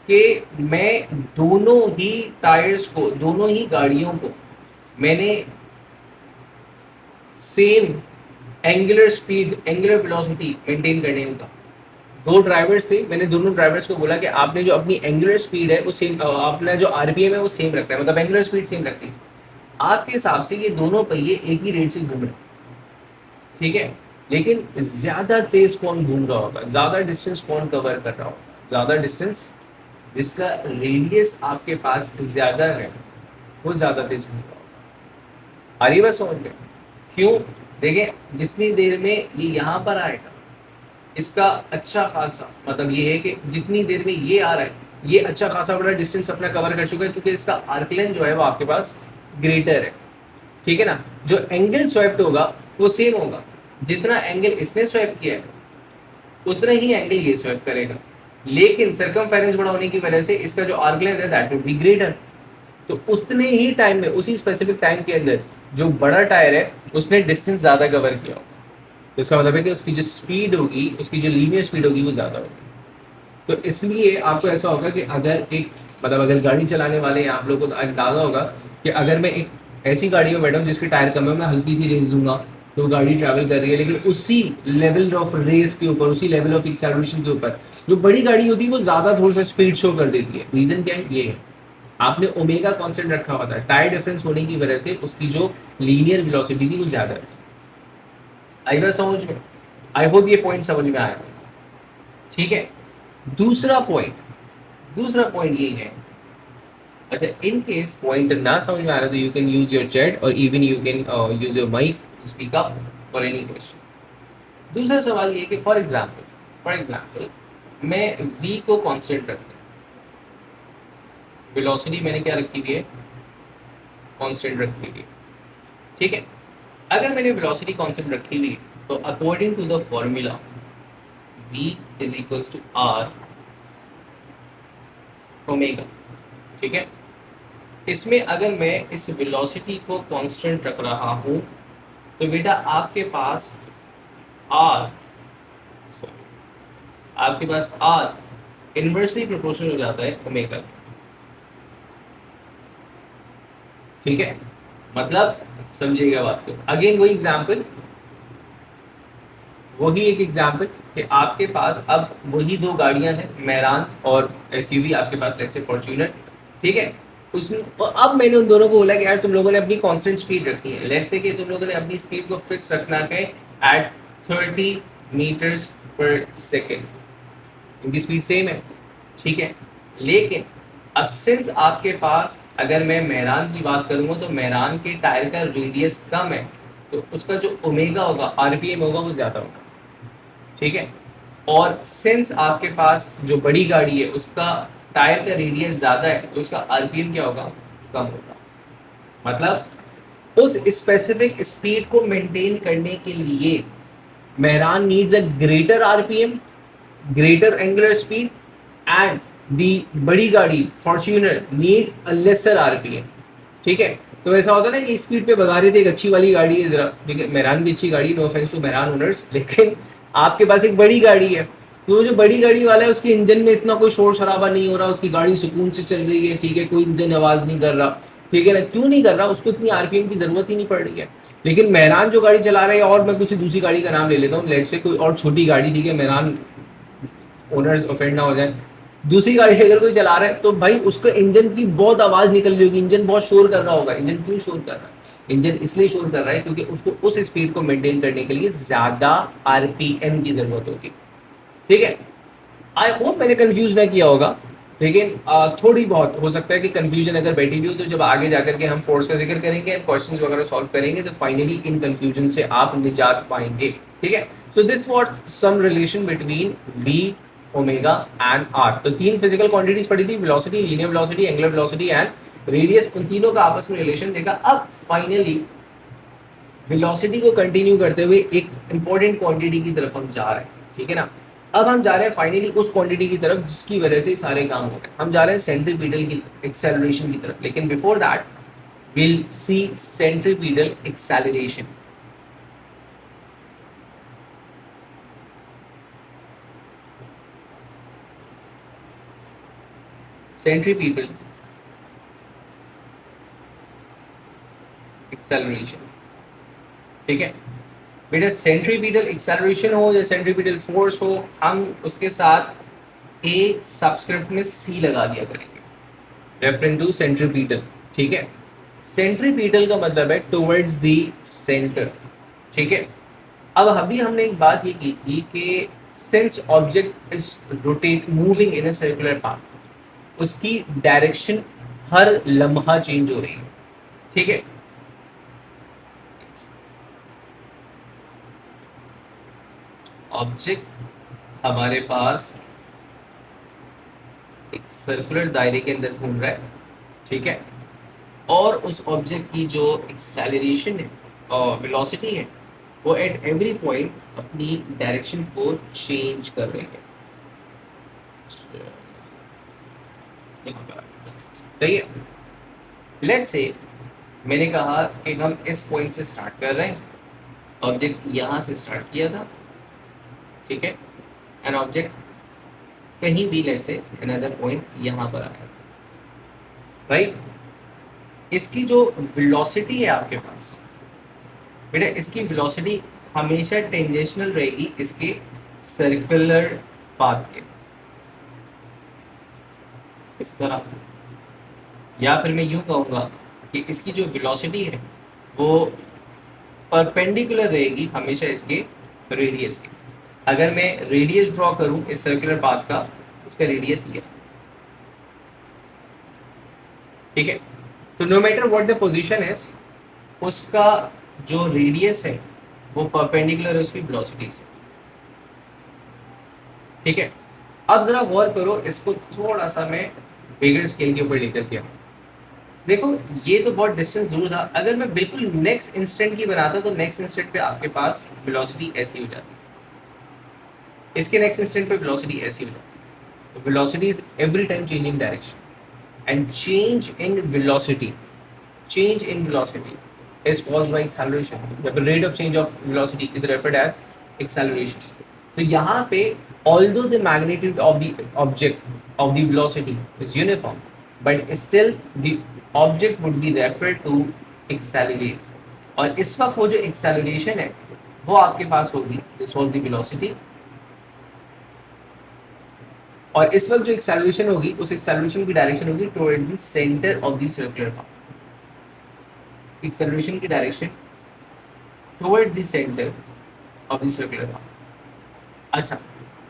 कि मैं दोनों ही टायर्स को, दोनों ही गाड़ियों को मैंने same angular speed, angular velocity maintain करने का, दो ड्राइवर्स थे, मैंने दोनों ड्राइवर्स को बोला कि आपने जो अपनी एंगुलर स्पीड है वो सेम, अपना जो आरपीएम है वो सेम रखना है, मतलब एंगुलर स्पीड सेम रखनी है। आपके हिसाब से ये दोनों पहिए एक ही रेट से घूम रहे हैं, ठीक है, लेकिन ज्यादा तेज कौन घूम रहा होगा, ज्यादा डिस्टेंस कौन कवर कर रहा होगा, ज्यादा डिस्टेंस जिसका रेडियस आपके पास ज्यादा है वो ज्यादा तेज घूम रहा होगा। आ रही बात समझ में? क्यों? देखें, जितनी देर में ये यहाँ पर आएगा, इसका अच्छा खासा मतलब ये है कि जितनी देर में ये आ रहा है, ये अच्छा खासा बड़ा डिस्टेंस अपना कवर कर चुका है, क्योंकि इसका आर्क लेंथ जो है वो आपके पास ग्रेटर है, ठीक है ना। जो एंगल स्वैप्ड होगा वो सेम होगा, जितना एंगल इसने स्वैप किया है उतना ही एंगल ये स्वैप करेगा, लेकिन सरकमफेरेंस बड़ा होने की वजह से इसका जो आर्क लेंथ है दैट विल बी ग्रेटर। तो उतने ही टाइम में, उसी स्पेसिफिक टाइम के अंदर जो बड़ा टायर है उसने डिस्टेंस ज्यादा कवर किया होगा, तो इसका मतलब है कि उसकी जो स्पीड होगी, उसकी जो लीनियर स्पीड होगी वो ज्यादा होगी। तो इसलिए आपको ऐसा होगा कि अगर एक मतलब अगर गाड़ी चलाने वाले हैं आप लोगों को तो अंदाजा होगा कि अगर मैं एक ऐसी गाड़ी में बैठा हूँ जिसके टायर कम है, मैं हल्की सी रेस दूंगा तो गाड़ी ट्रैवल कर रही है, लेकिन उसी लेवल ऑफ रेस के ऊपर, उसी लेवल ऑफ एक्सेलरेशन के ऊपर जो बड़ी गाड़ी होती है वो ज्यादा थोड़ा सा स्पीड शो कर देती है। रीजन क्या है? ये है, आपने ओमेगा कांस्टेंट रखा हुआ था, टायर डिफरेंस होने की वजह से उसकी जो लीनियर वेलोसिटी थी वो ज्यादा थी। आई बात समझ में? आई होप ये पॉइंट समझ में आया, ठीक है। दूसरा पॉइंट, दूसरा पॉइंट ये है, अच्छा इन केस पॉइंट ना समझ में आ रहा तो you can use your chat और even you can use your mic to speak up for any question. दूसरा सवाल ये कि फॉर एग्जांपल मैं v को कांस्टेंट रखता हूँ, वेलोसिटी मैंने क्या रखी हुई है? कांस्टेंट रखी हुई है, ठीक है। अगर मैंने वेलोसिटी कांस्टेंट रखी हुई तो according to the formula v is equals to r omega. ठीक है, इसमें अगर मैं इस वेलोसिटी को कांस्टेंट रख रहा हूं तो बेटा आपके पास आर, आपके पास आर इनवर्सली प्रोपोर्शनल हो जाता है ओमेगा। ठीक है, मतलब समझिएगा बात को। अगेन वही एग्जांपल, वही एक एग्जांपल कि आपके पास अब वही दो गाड़ियां हैं, मेहरान और एसयूवी, आपके पास लेट्स से फॉर्च्यूनर। ठीक है, उसमें और अब मैंने उन दोनों को बोला कि यार तुम लोगों ने अपनी कांस्टेंट स्पीड रखनी है। लेट्स से कि तुम लोगों ने अपनी स्पीड को फिक्स रखना है एट 30 मीटर्स पर सेकेंड, इनकी स्पीड सेम है। ठीक है, लेकिन अब सिंस आपके पास, अगर मैं मेहरान की बात करूंगा तो मेहरान के टायर का रेडियस कम है, तो उसका जो ओमेगा होगा, आरपीएम होगा, वो ज़्यादा होगा। ठीक है, और सिंस आपके पास जो बड़ी गाड़ी है उसका टायर का रेडियस ज़्यादा है, तो उसका आरपीएम क्या होगा, कम होगा। मतलब उस स्पेसिफिक स्पीड को मेंटेन करने के लिए Mehran needs a greater RPM, greater angular speed, and the बड़ी गाड़ी Fortuner needs a lesser RPM. ठीक है, तो ऐसा होता है ना कि स्पीड पे भगा रहे थे, एक अच्छी वाली गाड़ी है जरा, ठीक है, मेहरान भी अच्छी गाड़ी, no offence to Mehran owners, लेकिन आपके पास एक बड़ी गाड़ी है, तो वो जो बड़ी गाड़ी वाला है उसके इंजन में इतना कोई शोर शराबा नहीं हो रहा, उसकी गाड़ी सुकून से चल रही है। ठीक है, कोई इंजन आवाज नहीं कर रहा। ठीक है ना, क्यों नहीं कर रहा, उसको इतनी आरपीएम की जरूरत ही नहीं पड़ रही है। लेकिन मेहरान जो गाड़ी चला रहे हैं, और मैं कुछ दूसरी गाड़ी का नाम ले लेता हूँ, लेट से कोई और छोटी गाड़ी, ठीक है, मेहरान ओनर्स ऑफेंड ना हो जाए, दूसरी गाड़ी अगर कोई चला रहा है तो भाई उसको इंजन की बहुत आवाज निकल रही होगी, इंजन बहुत शोर कर रहा होगा। इंजन क्यों शोर कर रहा है, इंजन इसलिए शोर कर रहा है क्योंकि उसको उस स्पीड को मेंटेन करने के लिए ज्यादा आरपीएम की जरूरत होगी। ठीक है, आई होप मैंने कंफ्यूज ना किया होगा, लेकिन थोड़ी बहुत हो सकता है कि कंफ्यूजन अगर बैठी हुई हो, तो जब आगे जाकर के हम फोर्स का जिक्र करेंगे, क्वेश्चंस वगैरह सॉल्व करेंगे, तो फाइनली इन कंफ्यूजन से आप निजात पाएंगे। ठीक है, so this was some relation between v omega and r। तो तीन फिजिकल क्वांटिटीज पढ़ी थी, velocity, linear velocity, angular velocity and radius, उन तीनों का आपस में रिलेशन देखा। अब फाइनली वेलोसिटी को कंटिन्यू करते हुए एक इंपॉर्टेंट क्वांटिटी की तरफ हम जा रहे हैं। ठीक है ना, अब हम जा रहे हैं फाइनली उस क्वांटिटी की तरफ जिसकी वजह से सारे काम हो रहे हैं। हम जा रहे हैं सेंट्रीपिटल की एक्सेलरेशन की तरफ, लेकिन before that will see centripetal acceleration. Centripetal acceleration. ठीक है बेटा, सेंट्रीपिटल एक्सेलरेशन हो या सेंट्रीपिटल फोर्स हो, हम उसके साथ ए सबस्क्रिप्ट में सी लगा दिया करेंगे, रेफरेंस टू सेंट्रीपिटल। ठीक है, सेंट्रीपिटल का मतलब है टुवर्ड्स द सेंटर। ठीक है, अब अभी हमने एक बात ये की थी कि since object is rotate moving in a circular path, उसकी डायरेक्शन हर लम्हा चेंज हो रही है। ठीक है, ऑब्जेक्ट हमारे पास एक सर्कुलर दायरे के अंदर घूम रहा है। ठीक है, और उस ऑब्जेक्ट की जो एक्सेलरेशन है और वेलोसिटी है, वो एट एवरी पॉइंट अपनी डायरेक्शन को चेंज कर रही है। सही है, लेट्स से मैंने कहा कि हम इस पॉइंट से स्टार्ट कर रहे हैं, ऑब्जेक्ट यहाँ से स्टार्ट किया था। ठीक है, एन ऑब्जेक्ट कहीं भी लेट्स से अनदर पॉइंट यहाँ पर आया, राइट। इसकी जो वेलोसिटी है आपके पास बेटा, इसकी वेलोसिटी हमेशा टेंजेंशियल रहेगी इसके सर्कुलर पाथ के, इस तरह। या फिर मैं यूं कहूँगा कि इसकी जो वेलोसिटी है वो परपेंडिकुलर रहेगी हमेशा इसके रेडियस के। अगर मैं रेडियस ड्रॉ करूं इस सर्कुलर पाथ का, इसका रेडियस ये है। ठीक है, तो no matter what the position is, उसका जो रेडियस है वो परपेंडिकुलर है उसकी वेलोसिटी से। ठीक है, अब जरा गौर करो, इसको थोड़ा सा मैं बिगर स्केल के ऊपर लेकर के आऊं। देखो ये तो बहुत डिस्टेंस दूर था, अगर मैं बिल्कुल नेक्स्ट इंस्टेंट की बनाता तो नेक्स्ट इंस्टेंट पे आपके पास वेलोसिटी ऐसी हो जाती। इसके नेक्स्ट इंस्टेंट पे वेलोसिटी ऐसी हो जाए, velocity is every time changing direction and change in velocity is caused by acceleration. The rate of change of velocity is referred as acceleration. तो यहाँ पे although the magnitude of the object of the velocity is uniform, but still the object would be referred to accelerate. और इस वक्त वो जो acceleration है वो आपके पास होगी, this was the velocity, और इस वक्त जो acceleration होगी उस acceleration की direction होगी towards the center of the circular path. Acceleration की direction towards the center of the circular path. अच्छा,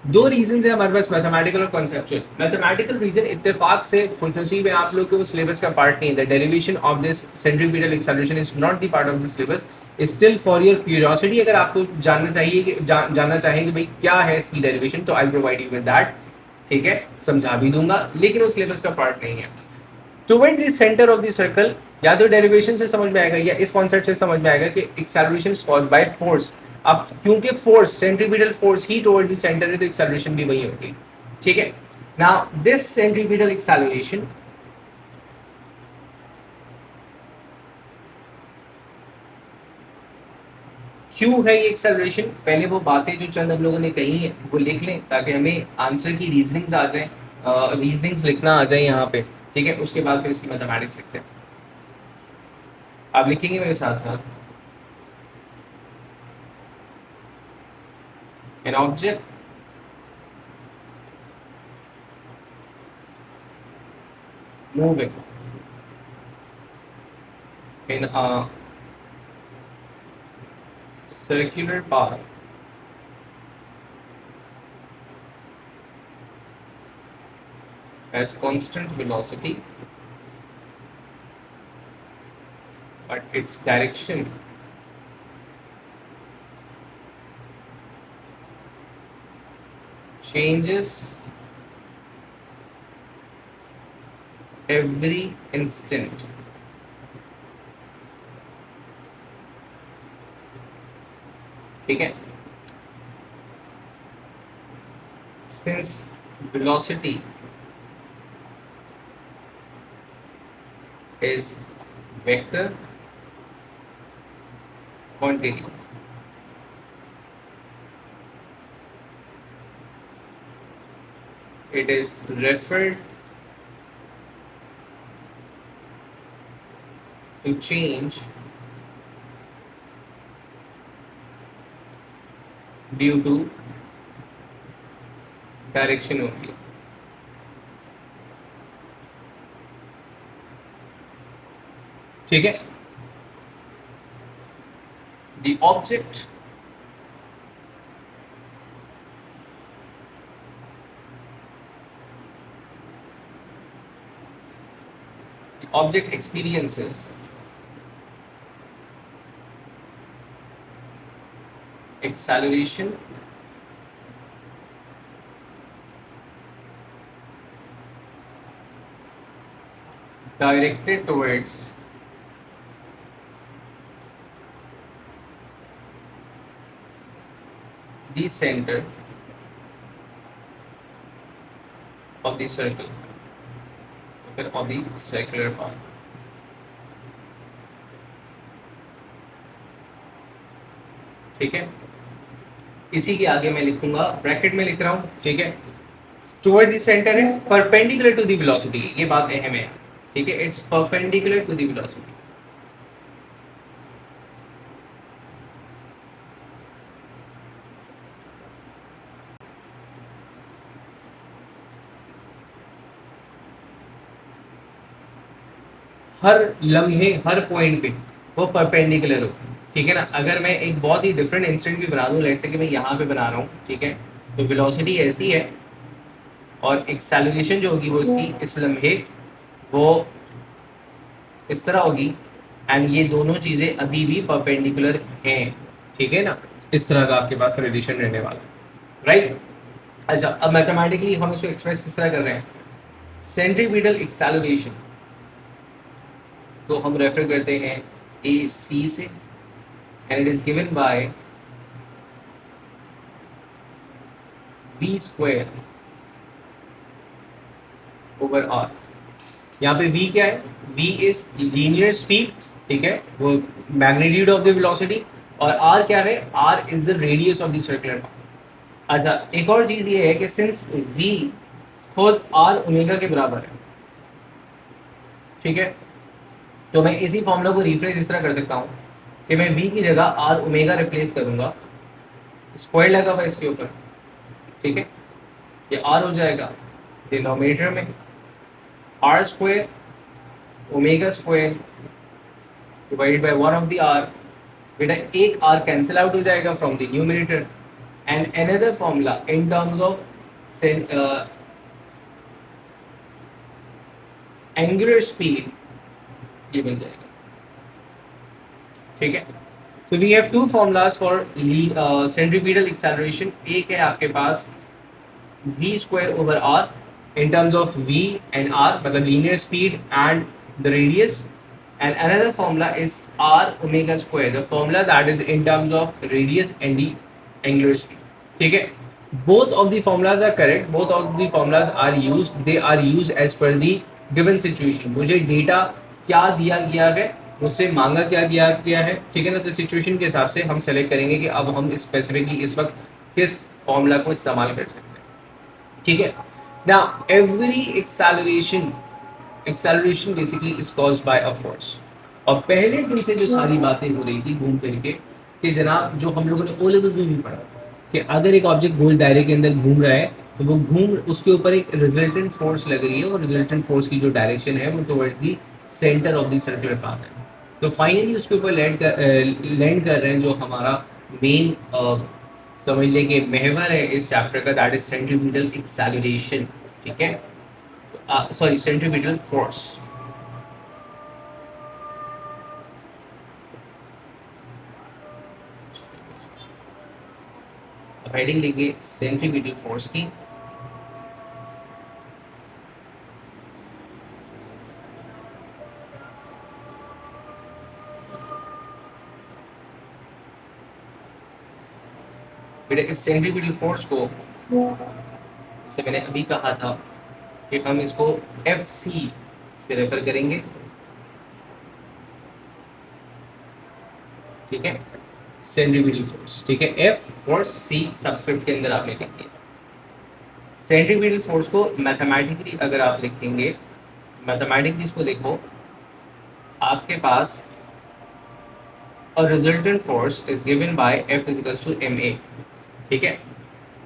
दो रीजन है हमारे पास, मैथमेटिकल और कॉन्सेप्चुअल. मैथमेटिकल रीजन इत्तेफाक से खुशनसीब है आप लोग के उस सिलेबस का पार्ट नहीं है. The derivation of this centripetal acceleration is not the part of this syllabus. Still for your curiosity, अगर आपको जानना चाहिए कि जानना चाहेंगे भाई क्या है इसकी डेरिवेशन, तो I provide you with that. ठीक है, समझा भी दूंगा, लेकिन उस सिलेबस का पार्ट नहीं है. Towards the centre of the circle, या तो डेरिवेशन से समझ में आएगा या इस कॉन्सेप्ट से समझ में आएगा कि acceleration is caused by force. अब क्योंकि force centripetal force he towards the centre है तो एक्सेलरेशन भी वही होगी. ठीक है, नाउ दिस सेंट्रीपिटल एक्सेलरेशन क्यों है ये एक्सेलरेशन, पहले वो बातें जो चंद हम लोगों ने कही हैं वो लिख लें ताकि हमें आंसर की रीजनिंग्स आ जाए, रीजनिंग्स लिखना आ जाए यहाँ पे. ठीक है, उसके बाद फिर इसकी मैथमेटिक्स लिखते हैं. आप लिखेंगे मेरे साथ साथ. An object moving in a circular path has constant velocity, but its direction changes every instant. ठीक है, since velocity is vector quantity, it is referred to change due to direction only. ठीक है, the object experiences acceleration directed towards the center of the circle, of the circular path. ठीक है, इसी के आगे मैं लिखूंगा, ब्रैकेट में लिख रहा हूं. ठीक है, टुवर्ड्स द सेंटर है, परपेंडिकुलर टू द वेलोसिटी, ये बात अहम है. ठीक है, it's perpendicular to the velocity. हर लम्हे हर पॉइंट पे वो परपेंडिकुलर हो. ठीक है ना, अगर मैं एक बहुत ही डिफरेंट इंस्टेंट भी बना दूं, लेट्स से कि मैं यहाँ पे बना रहा हूँ. ठीक है, तो वेलोसिटी ऐसी है और एक्सेलरेशन जो होगी वो इसकी इस लम्हे वो इस तरह होगी, एंड ये दोनों चीज़ें अभी भी परपेंडिकुलर हैं. ठीक है ना, इस तरह का आपके पास रिलेशन रहने वाला. राइट. अच्छा, अब मैथमेटिकली हम इसको एक्सप्रेस किस तरह कर रहे हैं, सेंट्रीपिटल एक्सेलरेशन तो हम रेफर करते हैं ए सी से, and it is given by v square over r. यहाँ पे v क्या है? v इज लीनियर स्पीड, ठीक है, वो मैग्नीट्यूड ऑफ द वेलोसिटी, और r क्या है? r is the radius of the circular path. अच्छा, एक और चीज ये है कि सिंस v खुद r ओमेगा के बराबर है, ठीक है, तो मैं इसी फॉर्मूला को रिफ्रेश इस तरह कर सकता हूँ कि मैं v की जगह r ओमेगा रिप्लेस करूंगा, स्क्वायर लगा हुआ इसके ऊपर, ठीक है, ये r हो जाएगा डिनोमिनेटर में r square omega square divided by one of the r। बेटा एक r कैंसिल आउट हो जाएगा from the numerator, and another formula in terms of angular speed ये बन जाएगा, ठीक है। So we have two formulas for centripetal acceleration। एक है आपके पास v square over r in terms of v and r, मतलब linear speed and the radius, and another formula is r omega square, the formula that is in terms of radius and the angular speed, ठीक है। Both of the formulas are correct, both of the formulas are used, they are used as per the given situation। मुझे data क्या दिया गया है, मुझसे मांगा क्या गया है, ठीक है ना, तो सिचुएशन के हिसाब से हम सेलेक्ट करेंगे कि अब हम स्पेसिफिकली इस वक्त किस फॉर्मूला को इस्तेमाल कर सकते हैं, ठीक है। Now every acceleration basically is caused by a force. और पहले दिन से जो सारी बातें हो रही थी घूम फिर के कि जनाब जो हम लोगों ने ओ लेवल्स में भी पढ़ा कि अगर एक ऑब्जेक्ट गोल दायरे के अंदर घूम रहा है तो वो घूम उसके ऊपर एक रिजल्टेंट फोर्स लग रही है, और रिजल्टेंट फोर्स की जो डायरेक्शन है वो towards the centre of the circular path है। तो फाइनली उसके ऊपर लैंड कर रहे हैं जो हमारा मेन समझ लें कि महवर है इस चैप्टर का, दैट इज सेंट्रीपिटल एक्सेलरेशन, ठीक है, सॉरी सेंट्रीपिटल फोर्स। अब हेडिंग लेंगे सेंट्रीपिटल फोर्स की। बेटा इस सेंट्रीपिटल फोर्स को, जैसे मैंने अभी कहा था कि हम इसको FC से रेफर करेंगे, ठीक है, सेंट्रीपिटल फोर्स, ठीक है, F फोर्स C सब्सक्रिप्ट के अंदर आप लिखेंगे। सेंट्रीपिटल फोर्स को मैथमेटिकली अगर आप लिखेंगे, मैथमेटिकली इसको देखो, आपके पास a resultant force is given by F is equals to ma, ठीक है,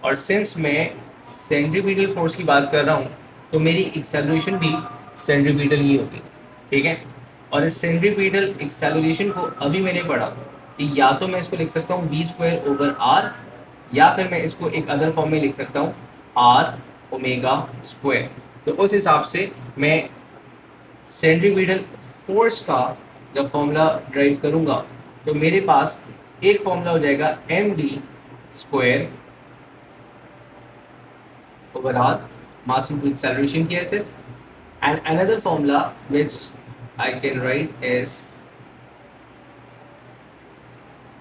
और सिंस मैं सेंट्रीपिटल फोर्स की बात कर रहा हूँ तो मेरी एक्सेलरेशन भी सेंट्रीपिटल ही होगी, ठीक है। और इस सेंट्रीपिटल एक्सेलरेशन को अभी मैंने पढ़ा कि या तो मैं इसको लिख सकता हूँ v स्क्वायर ओवर r, या फिर मैं इसको एक अदर फॉर्म में लिख सकता हूँ r ओमेगा स्क्वायर। तो उस हिसाब से मैं सेंट्रीपिटल फोर्स का जब फॉर्मूला ड्राइव करूँगा तो मेरे पास एक फॉर्मूला हो जाएगा mv square over r, mass into acceleration की है सिर्फ, and another formula which I can write is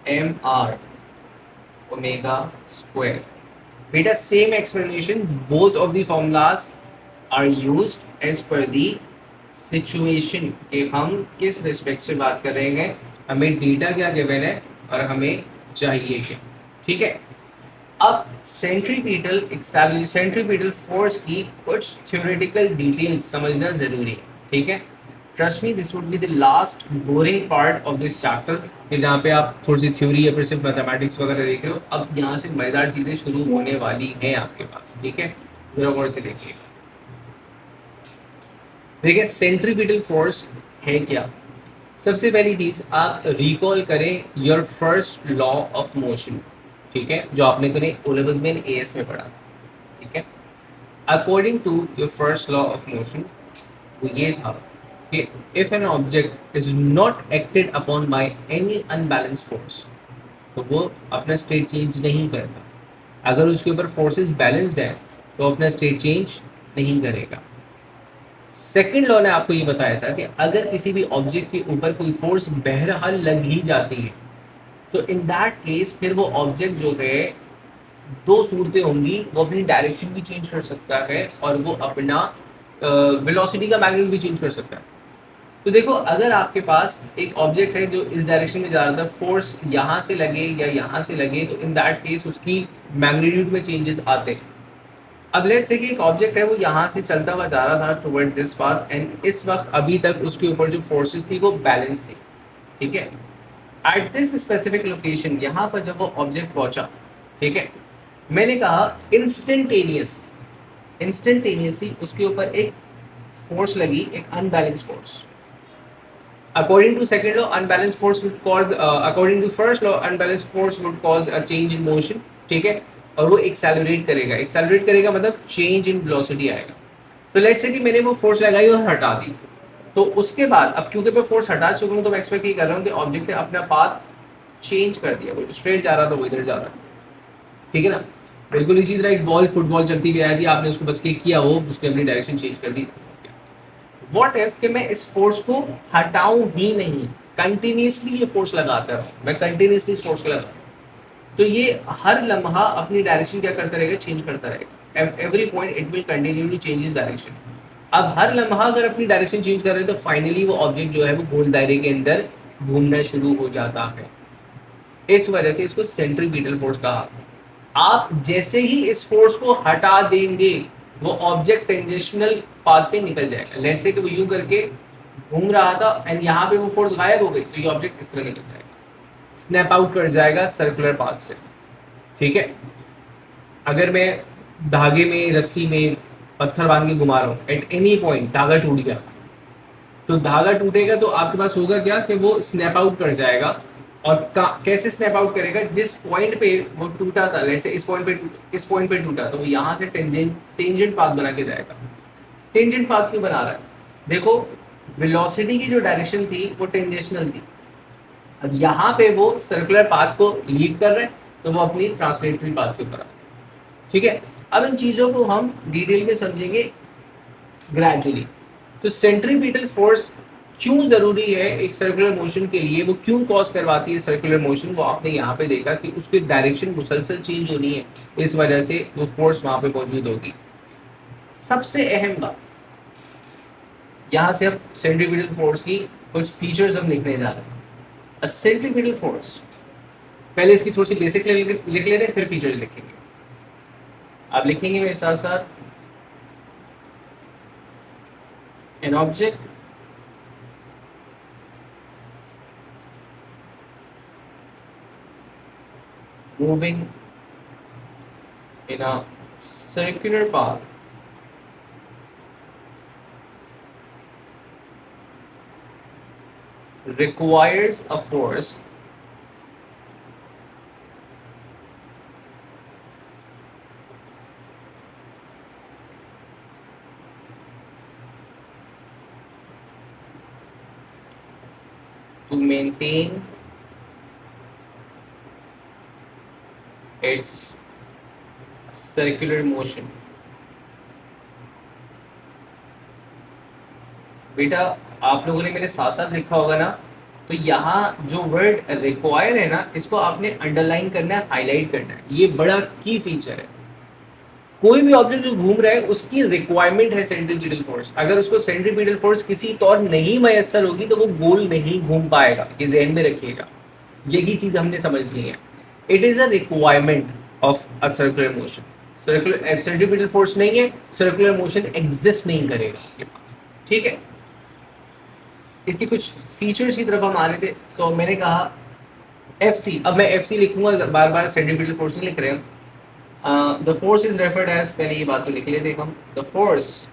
mr omega square। बेटा same explanation, both of the formulas are used as per the situation कि हम किस respect से बात कर रहे हैं, हमें डेटा क्या गिवन है और हमें चाहिए क्या, ठीक है। अब सेंट्रीपिटल फोर्स की कुछ थ्योरेटिकल डिटेल्स समझना जरूरी है, ठीक है। Trust me this would be the last boring part of this chapter कि जहाँ पे आप थोड़ी सी थ्योरी या फिर सिर्फ मैथमेटिक्स वगैरह देख रहे हो। अब यहाँ से मजेदार चीजें शुरू होने वाली हैं आपके पास, ठीक है, जरा गौर से देखिए। देखिए सेंट्रीपिटल फोर्स है क्या। सबसे पहली चीज आप रिकॉल करें your first law of motion, ठीक है, जो आपने कहीं ओ लेवल्स में एएस में पढ़ा, ठीक है। According to your first law of motion वो ये था कि if an object is not acted upon by any unbalance force तो वो अपना स्टेट चेंज नहीं करता। अगर उसके ऊपर फोर्सेस बैलेंस्ड है तो अपना स्टेट चेंज नहीं करेगा। सेकंड लॉ ने आपको ये बताया था कि अगर किसी भी ऑब्जेक्ट के ऊपर कोई फोर्स बहरहाल लग ही जाती है तो इन दैट केस फिर वो ऑब्जेक्ट जो है दो सूरतें होंगी, वो अपनी डायरेक्शन भी चेंज कर सकता है और वो अपना वेलोसिटी का मैग्नीट्यूड भी चेंज कर सकता है। तो देखो, अगर आपके पास एक ऑब्जेक्ट है जो इस डायरेक्शन में जा रहा था, फोर्स यहाँ से लगे या यहाँ से लगे, तो इन दैट केस उसकी मैग्नीट्यूड में चेंजेस आते हैं। अब लेट्स से कि एक ऑब्जेक्ट है वो यहाँ से चलता हुआ जा रहा था टुवर्ड दिस पाथ, एंड इस वक्त अभी तक उसके ऊपर जो फोर्सेस थी वो बैलेंस थी, ठीक है। एट दिस स्पेसिफिक लोकेशन, यहाँ पर जब वो ऑब्जेक्ट पहुंचा, ठीक है, मैंने कहा इंस्टेंटेनियसली उसके ऊपर एक फोर्स लगी, एक unbalance force. According to second law, unbalanced force would cause, according to first law, unbalanced force would cause a change in motion, ठीक है, और वो एक्सेलरेट करेगा मतलब चेंज इन वेलोसिटी आएगा। तो लेट्स से कि मैंने वो फोर्स लगाई और हटा दी, तो उसके बाद अब क्योंकि मैं फोर्स हटा चुका हूँ, तो मैं एक्सपेक्ट ये कर रहा हूँ कि ऑब्जेक्ट ने अपना पाथ चेंज कर दिया, वो स्ट्रेट जा रहा था वो इधर जा रहा है, ठीक है ना। बिल्कुल इसी तरह एक बॉल फुटबॉल चलती हुई आई थी, आपने उसको बस किक किया, वो उसने अपनी डायरेक्शन चेंज कर दी। व्हाट इफ कि मैं इस फोर्स को हटाऊं ही नहीं, कंटिन्यूसली ये फोर्स लगाता रहूं, मैं कंटिन्यूसली इस फोर्स को लगाऊं, तो ये हर लम्हा अपनी डायरेक्शन क्या करता रहेगा, चेंज करता रहेगा। Every point it will continue to change is direction. अब हर लम्हा अगर अपनी डायरेक्शन चेंज कर रहे हैं, तो फाइनली वो ऑब्जेक्ट जो है वो गोल दायरे के अंदर घूमना शुरू हो जाता है। इस वजह से इसको सेंट्रीपिटल फोर्स कहा। आप जैसे ही इस फोर्स को हटा देंगे, वो ऑब्जेक्ट टेंजेंशियल पाथ पे निकल जाएगा। लेट्स से कि वो यूं करके घूम रहा था एंड यहाँ पे वो फोर्स गायब हो गई, तो ये ऑब्जेक्ट इस तरह निकल जाएगा, स्नैप आउट कर जाएगा सर्कुलर पाथ से, ठीक है। अगर मैं धागे में, रस्सी में पत्थर बांध के घुमा रहा हूँ, एट एनी पॉइंट धागा टूट गया, तो धागा टूटेगा तो आपके पास होगा क्या कि वो स्नैप आउट कर जाएगा। और कैसे स्नैप आउट करेगा, जिस पॉइंट पे वो टूटा था, लेट्स से इस पॉइंट पे टूटा, तो वो यहाँ से टेंजेंट पाथ बना के जाएगा। टेंजेंट पाथ क्यों बना रहा है, देखो, वेलोसिटी की जो डायरेक्शन थी वो टेंजेंशनल थी, अब यहाँ पे वो सर्कुलर पाथ को लीव कर रहे हैं, तो वो अपनी ट्रांसलेटरी पाथ के ऊपर आ रहा है, ठीक है। अब इन चीजों को हम डिटेल में समझेंगे ग्रेजुअली। तो सेंट्रीपिटल फोर्स क्यों जरूरी है एक सर्कुलर मोशन के लिए, वो क्यों कॉज करवाती है सर्कुलर मोशन, वो आपने यहाँ पे देखा कि उसकी डायरेक्शन मुसलसल चेंज होनी है, इस वजह से वो फोर्स वहां पे मौजूद होगी। सबसे अहम बात, यहाँ से अब सेंट्रीपिटल फोर्स की कुछ फीचर्स हम लिखने जा रहे हैं। सेंट्रीपिटल फोर्स, पहले इसकी थोड़ी सी बेसिक लिख लेते हैं, फिर फीचर्स लिखेंगे। आप लिखेंगे मेरे साथ साथ, an object moving in a circular path requires a force to maintain its circular motion। बेटा, आप लोगों ने मेरे साथ साथ लिखा होगा ना, तो यहाँ जो वर्ड रिक्वायर है ना, इसको आपने अंडरलाइन करना है, हाईलाइट करना है, ये बड़ा की फीचर है। कोई भी ऑब्जेक्ट जो घूम रहा है उसकी रिक्वायरमेंट है सेंट्रीपिटल फोर्स। अगर उसको सेंट्रीपिटल फोर्स किसी तौर नहीं मैसर होगी, तो वो गोल नहीं घूम पाएगा, ये ज़हन में रखिएगा, यही चीज हमने समझनी है। It is a requirement of a circular motion. Circular centripetal force नहीं है, सर्कुलर मोशन एग्जिस्ट नहीं करेगा आपके पास, ठीक है। इसकी कुछ फीचर्स की तरफ हम आ रहे थे, तो मैंने कहा एफ सी, अब मैं एफ सी लिखूंगा, बार बार सेंट्रीपिटल फोर्स नहीं लिख रहे हम। The force is referred as, पहले ये बात तो लिख लेते हम, the force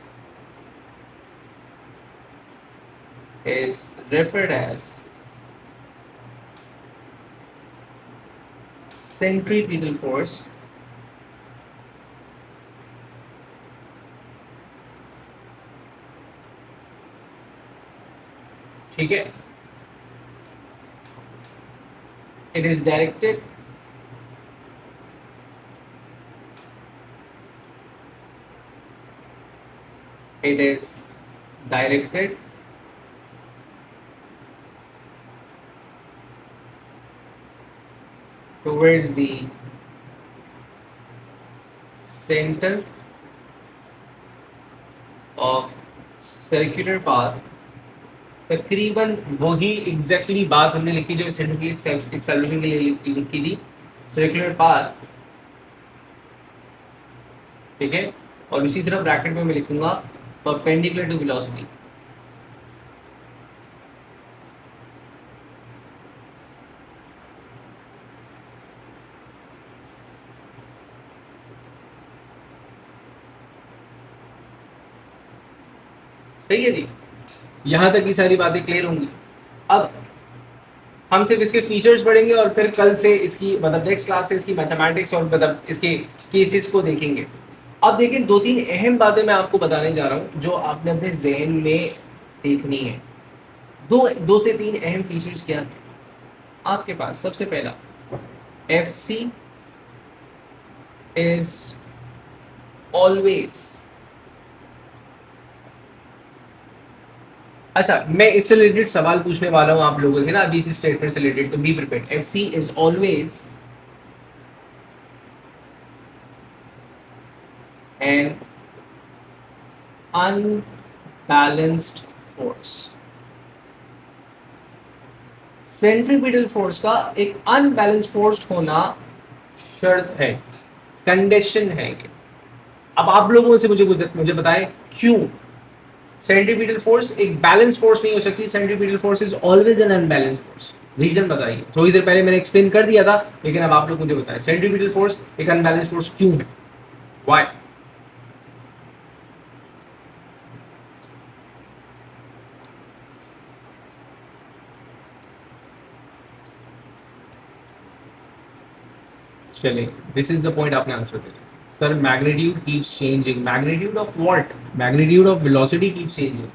is referred as centripetal force ठीक है। It is directed it is directed towards the centre of circular path, तकरीबन वही एग्जैक्टली बात हमने लिखी जो सेंट्रिपिटल एक्सेलरेशन के लिए लिखी थी, सर्कुलर पाथ, ठीक है। और उसी तरह ब्रैकेट में मैं लिखूंगा परपेंडिकुलर टू वेलोसिटी। सही है जी, यहां तक की सारी बातें क्लियर होंगी। अब हम सिर्फ इसके फीचर्स पढ़ेंगे और फिर कल से इसकी मतलब नेक्स्ट क्लास से इसकी मैथमेटिक्स और मतलब इसके केसेस को देखेंगे। अब देखिए, दो तीन अहम बातें मैं आपको बताने जा रहा हूँ जो आपने अपने जहन में देखनी है। दो से तीन अहम फीचर्स क्या है आपके पास। सबसे पहला, एफ सी इज ऑलवेज, अच्छा मैं इससे रिलेटेड सवाल पूछने वाला हूं आप लोगों से ना अभी इसी स्टेटमेंट से रिलेटेड, तो be prepared. F C is always an unbalanced force. Centripetal force का एक अनबैलेंस्ड फोर्स होना शर्त है, कंडीशन है ये। अब आप लोगों से मुझे बताएं क्यों सेंट्रीपिटल फोर्स एक बैलेंस फोर्स नहीं हो सकती, centripetal force is always an unbalance force. Reason बताइए। थोड़ी देर पहले मैंने एक्सप्लेन कर दिया था, लेकिन अब आप लोग मुझे बताएं सेंट्रीपिटल फोर्स एक अनबैलेंस फोर्स क्यों है, व्हाई। चलिए, दिस इज द पॉइंट, आपने आंसर दिया। Sir magnitude keeps changing, magnitude of what? Magnitude of velocity keeps changing.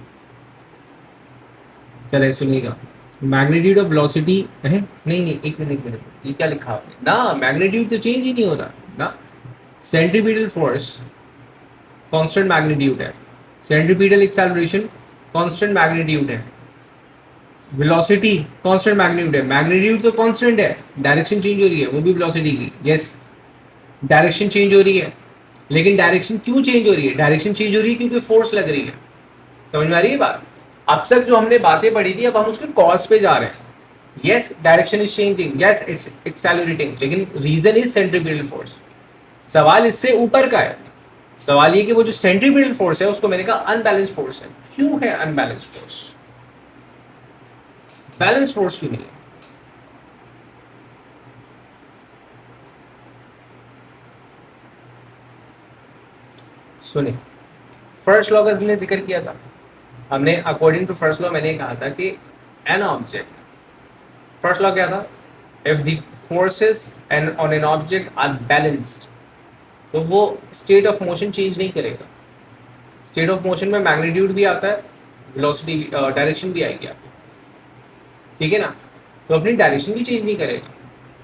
चलिए सुनिएगा, मैग्नीट्यूड ऑफ वेलोसिटी है नहीं, एक मिनट, ये क्या लिखा आपने ना, मैग्नीट्यूड तो चेंज ही नहीं होता ना। सेंट्रीपिटल फोर्स कांस्टेंट मैग्नीट्यूड है, सेंट्रीपिटल एक्सेलरेशन कांस्टेंट मैग्नीट्यूड है, वेलोसिटी कांस्टेंट मैग्नीट्यूड है। मैग्नीट्यूड तो कांस्टेंट है, डायरेक्शन चेंज हो रही है, वो भी वेलोसिटी की। यस, डायरेक्शन चेंज हो रही है, लेकिन डायरेक्शन क्यों चेंज हो रही है? डायरेक्शन चेंज हो रही है क्योंकि फोर्स लग रही है। समझ में आ रही है बात? अब तक जो हमने बातें पढ़ी थी, अब हम उसके कॉज पे जा रहे हैं। Yes, direction is changing, yes it's accelerating, लेकिन रीजन इज सेंट्रीपिटल फोर्स। सवाल इससे ऊपर का है, सवाल ये कि वो जो सेंट्रीपिटल फोर्स है उसको मैंने कहा अनबैलेंस फोर्स है। क्यों है अनबैलेंस फोर्स? बैलेंस फोर्स क्यों नहीं है? सुने, फर्स्ट लॉ का हमने जिक्र किया था। हमने अकॉर्डिंग टू फर्स्ट लॉ मैंने कहा था कि एन ऑब्जेक्ट, फर्स्ट लॉ क्या था? If the forces and on an object are balanced, तो वो स्टेट ऑफ मोशन चेंज नहीं करेगा। स्टेट ऑफ मोशन में मैग्नीट्यूड भी आता है, वेलोसिटी डायरेक्शन भी आएगी आपके पास, ठीक है ना। तो अपनी डायरेक्शन भी चेंज नहीं करेगा,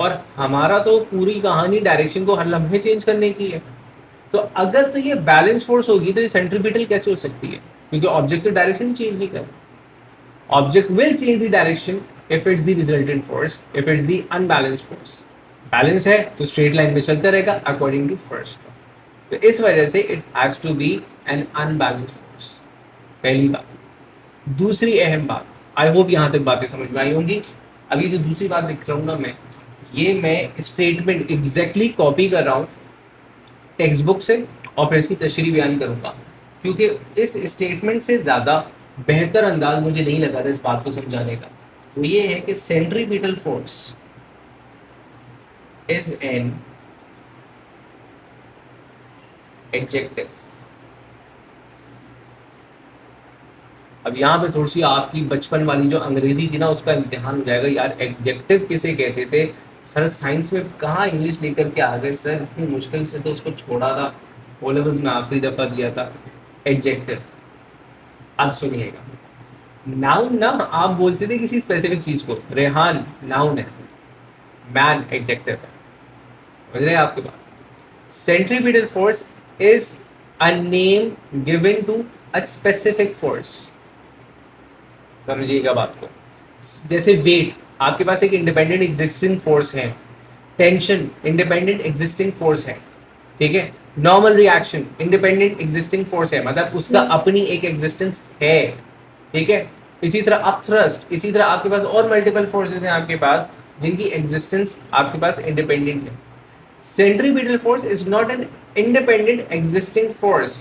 और हमारा तो पूरी कहानी डायरेक्शन को हर लम्हे चेंज करने की है। तो अगर तो ये बैलेंस फोर्स होगी तो ये सेंट्रीपिटल कैसे हो सकती है? क्योंकि ऑब्जेक्ट तो डायरेक्शन ही चेंज नहीं कर रहा। Object will change the direction if it's the resultant force, if it's the unbalanced force. Balance है तो स्ट्रेट लाइन में चलता रहेगा अकॉर्डिंग टू फर्स्ट लॉ। तो इस वजह से it has to be an unbalanced force, पहली बात। दूसरी अहम बात, आई होप यहां तक बातें समझ में आई होंगी। अभी जो दूसरी बात लिख रहा हूँ ना मैं, ये मैं स्टेटमेंट एग्जैक्टली कॉपी कर रहा हूँ टेक्स्ट बुक से और फिर इसकी तशरीह बयान करूंगा, क्योंकि इस स्टेटमेंट से ज़्यादा बेहतर अंदाज मुझे नहीं लगा था इस बात को समझाने का। वो ये है कि centripetal force is an adjective. अब यहाँ पे थोड़ी सी आपकी बचपन वाली जो अंग्रेजी थी ना, उसका इम्तिहान हो जाएगा। यार एडजेक्टिव किसे कहते थे सर? साइंस में कहाँ इंग्लिश लेकर के आ गए सर, इतनी मुश्किल से तो उसको छोड़ा था, ओ लेवल्स में आखिरी दफा दिया था एडजेक्टिव। अब सुनिएगा, नाउन ना आप बोलते थे किसी स्पेसिफिक चीज को, रेहान नाउन है, मैन एडजेक्टिव है। समझ रहे हैं आपके बात? Centripetal force is a name given to a specific force. समझिएगा बात को। जैसे वेट, आपके पास एक इंडिपेंडेंट एग्जिस्टिंग फोर्स है। टेंशन इंडिपेंडेंट एग्जिस्टिंग फोर्स है, ठीक है। Normal reaction independent existing force है, मतलब उसका अपनी एक एग्जिस्टेंस है, ठीक है। इसी तरह अपथ्रस्ट, इसी तरह आपके पास और मल्टीपल फोर्सेस हैं आपके पास जिनकी एग्जिस्टेंस आपके पास इंडिपेंडेंट है। Centripetal force is not an independent existing force.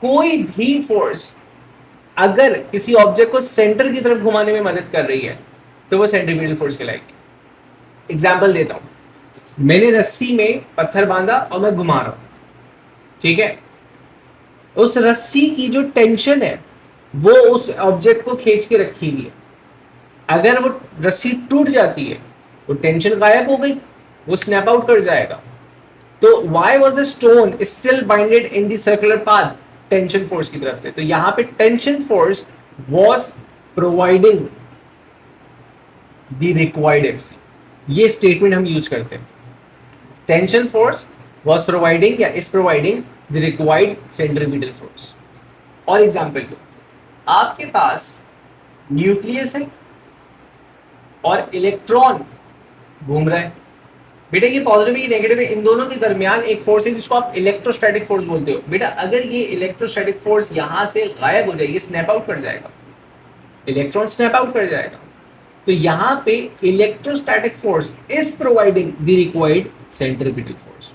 कोई भी फोर्स अगर किसी ऑब्जेक्ट को सेंटर की तरफ घुमाने में मदद कर रही है तो वो सेंट्रीपिटल फोर्स कहलाएगी। एग्जाम्पल देता हूं, मैंने रस्सी में पत्थर बांधा और मैं घुमा रहा हूं, ठीक है। उस रस्सी की जो टेंशन है वो उस ऑब्जेक्ट को खींच के रखी हुई है। अगर वो रस्सी टूट जाती है तो टेंशन गायब हो गई, वो स्नैप आउट कर जाएगा। तो why was the stone still binded in the circular path? Tension force की तरफ से। तो यहां पे tension force was providing the required FC. ये स्टेटमेंट हम यूज करते हैं, टेंशन फोर्स वॉज प्रोवाइडिंग या is providing the required centripetal force. और एग्जाम्पल को, आपके पास न्यूक्लियस है और इलेक्ट्रॉन घूम रहा है। बेटा ये पॉजिटिव ये नेगेटिव है, इन दोनों के दरमियान एक फोर्स है जिसको आप इलेक्ट्रोस्टैटिक फोर्स बोलते हो। बेटा अगर ये इलेक्ट्रोस्टैटिक फोर्स यहां से गायब हो जाए, ये स्नैप आउट कर जाएगा, इलेक्ट्रॉन स्नैप आउट कर जाएगा। तो यहां पे electrostatic force is providing the required centripetal force.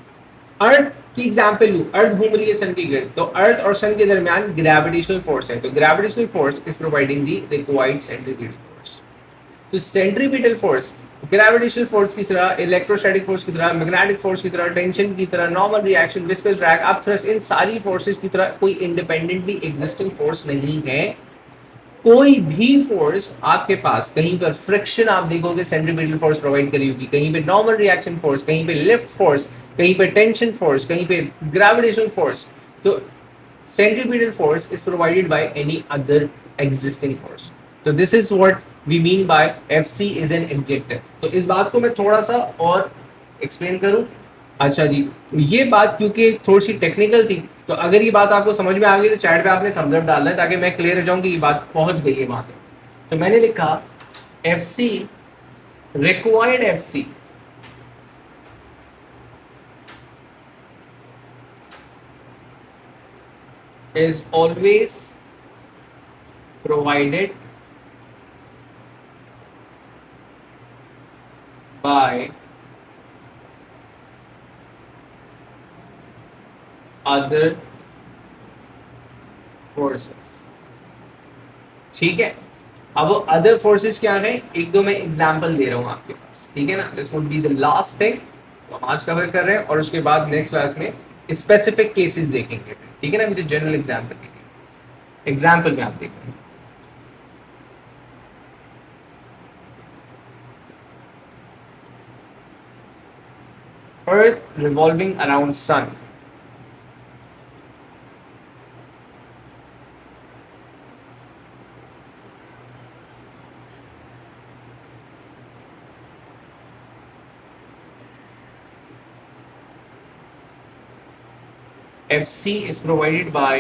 Earth की एग्जांपल लू, अर्थ घूम रही है सन की गिर्द, तो अर्थ और सन के दरमियान ग्रेविटेशनल फोर्स है, तो gravitational force is providing the required centripetal force. तो सेंट्रीपिटल फोर्स ग्रेविटेशनल फोर्स की तरह, इलेक्ट्रोस्टैटिक फोर्स की तरह, मैग्नेटिक फोर्स की तरह, टेंशन की तरह, normal reaction, viscous drag, upthrust, इन सारी फोर्सेस की तरह कोई इंडिपेंडेंटली एग्जिस्टिंग फोर्स नहीं है। कोई भी फोर्स आपके पास, कहीं पर फ्रिक्शन आप देखोगे सेंट्रीपिटल फोर्स प्रोवाइड करी होगी, कहीं पे नॉर्मल रिएक्शन फोर्स, कहीं पे लिफ्ट फोर्स, कहीं पे टेंशन फोर्स, कहीं पे ग्रेविटेशनल फोर्स। तो centripetal force is provided by any other existing force. तो this is what we mean by FC is an adjective. तो इस बात को मैं थोड़ा सा और एक्सप्लेन करूं। अच्छा जी, ये बात क्योंकि थोड़ी सी टेक्निकल थी, तो अगर ये बात आपको समझ में आ गई तो चैट पे आपने थम्स अप डालना है ताकि मैं क्लियर हो जाऊं कि ये बात पहुंच गई है वहां पे। तो मैंने लिखा FC, required FC is always provided by other forces। ठीक है, अब वो अदर फोर्सेस क्या है, एक दो मैं एग्जांपल दे रहा हूं आपके पास, ठीक है ना। This would be the last thing तो हम आज कवर कर रहे हैं, और उसके बाद नेक्स्ट क्लास में स्पेसिफिक केसेस देखेंगे, ठीक है ना। मुझे जनरल एग्जांपल में आप देखेंगे। Earth revolving around sun, FC is provided by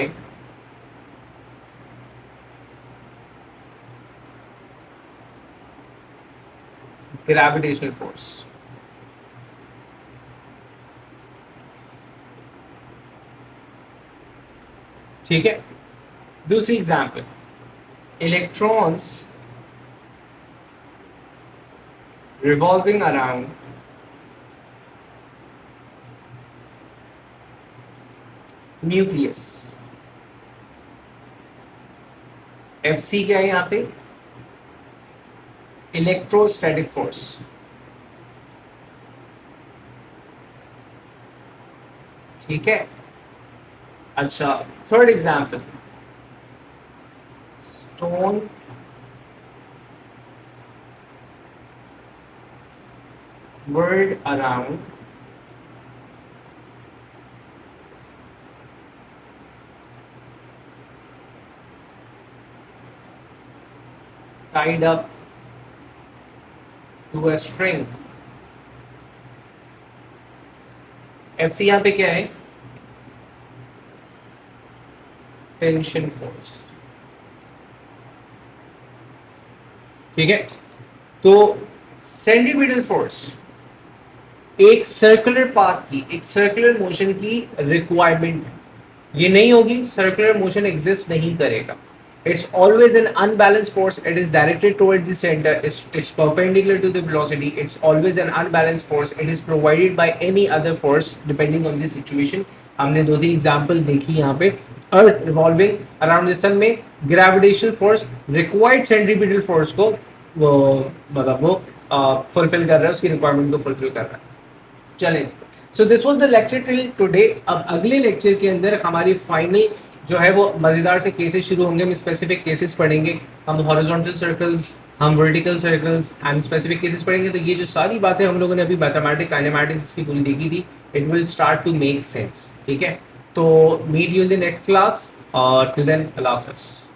gravitational force। ठीक है, दूसरी example, electrons revolving around nucleus. FC क्या है यहाँ पे, इलेक्ट्रोस्टैटिक फोर्स। ठीक है, अच्छा third example, stone whirled around tied up to a string। FC यहां पे क्या है, टेंशन फोर्स। ठीक है, तो सेंट्रीपिटल फोर्स एक सर्कुलर पाथ की, एक सर्कुलर मोशन की रिक्वायरमेंट है। ये नहीं होगी, सर्कुलर मोशन एग्जिस्ट नहीं करेगा। It's always an unbalanced force. It is directed toward the center. It's perpendicular to the velocity. It's always an unbalanced force. It is provided by any other force depending on the situation. हमने दो तीन example देखी यहाँ पे। अर्थ revolving around the सन में gravitational force required centripetal force को वो मतलब वो फुलफिल कर रहा है, उसकी रिक्वायरमेंट को फुलफिल कर रहा है। चलें, सो this was the lecture till today. अब अगले लेक्चर के अंदर हमारी फाइनल जो है वो मजेदार से केसेस शुरू होंगे। हम स्पेसिफिक केसेस पढ़ेंगे, हम हॉरिजॉन्टल सर्कल्स, हम vertical circles and specific cases पढ़ेंगे। तो ये जो सारी बातें हम लोगों ने अभी मैथमेटिक्स काइनेमैटिक्स की पूरी देखी थी, it will start to make sense. ठीक है, तो meet you in the next class. Till then, अल्लाह हाफिज़।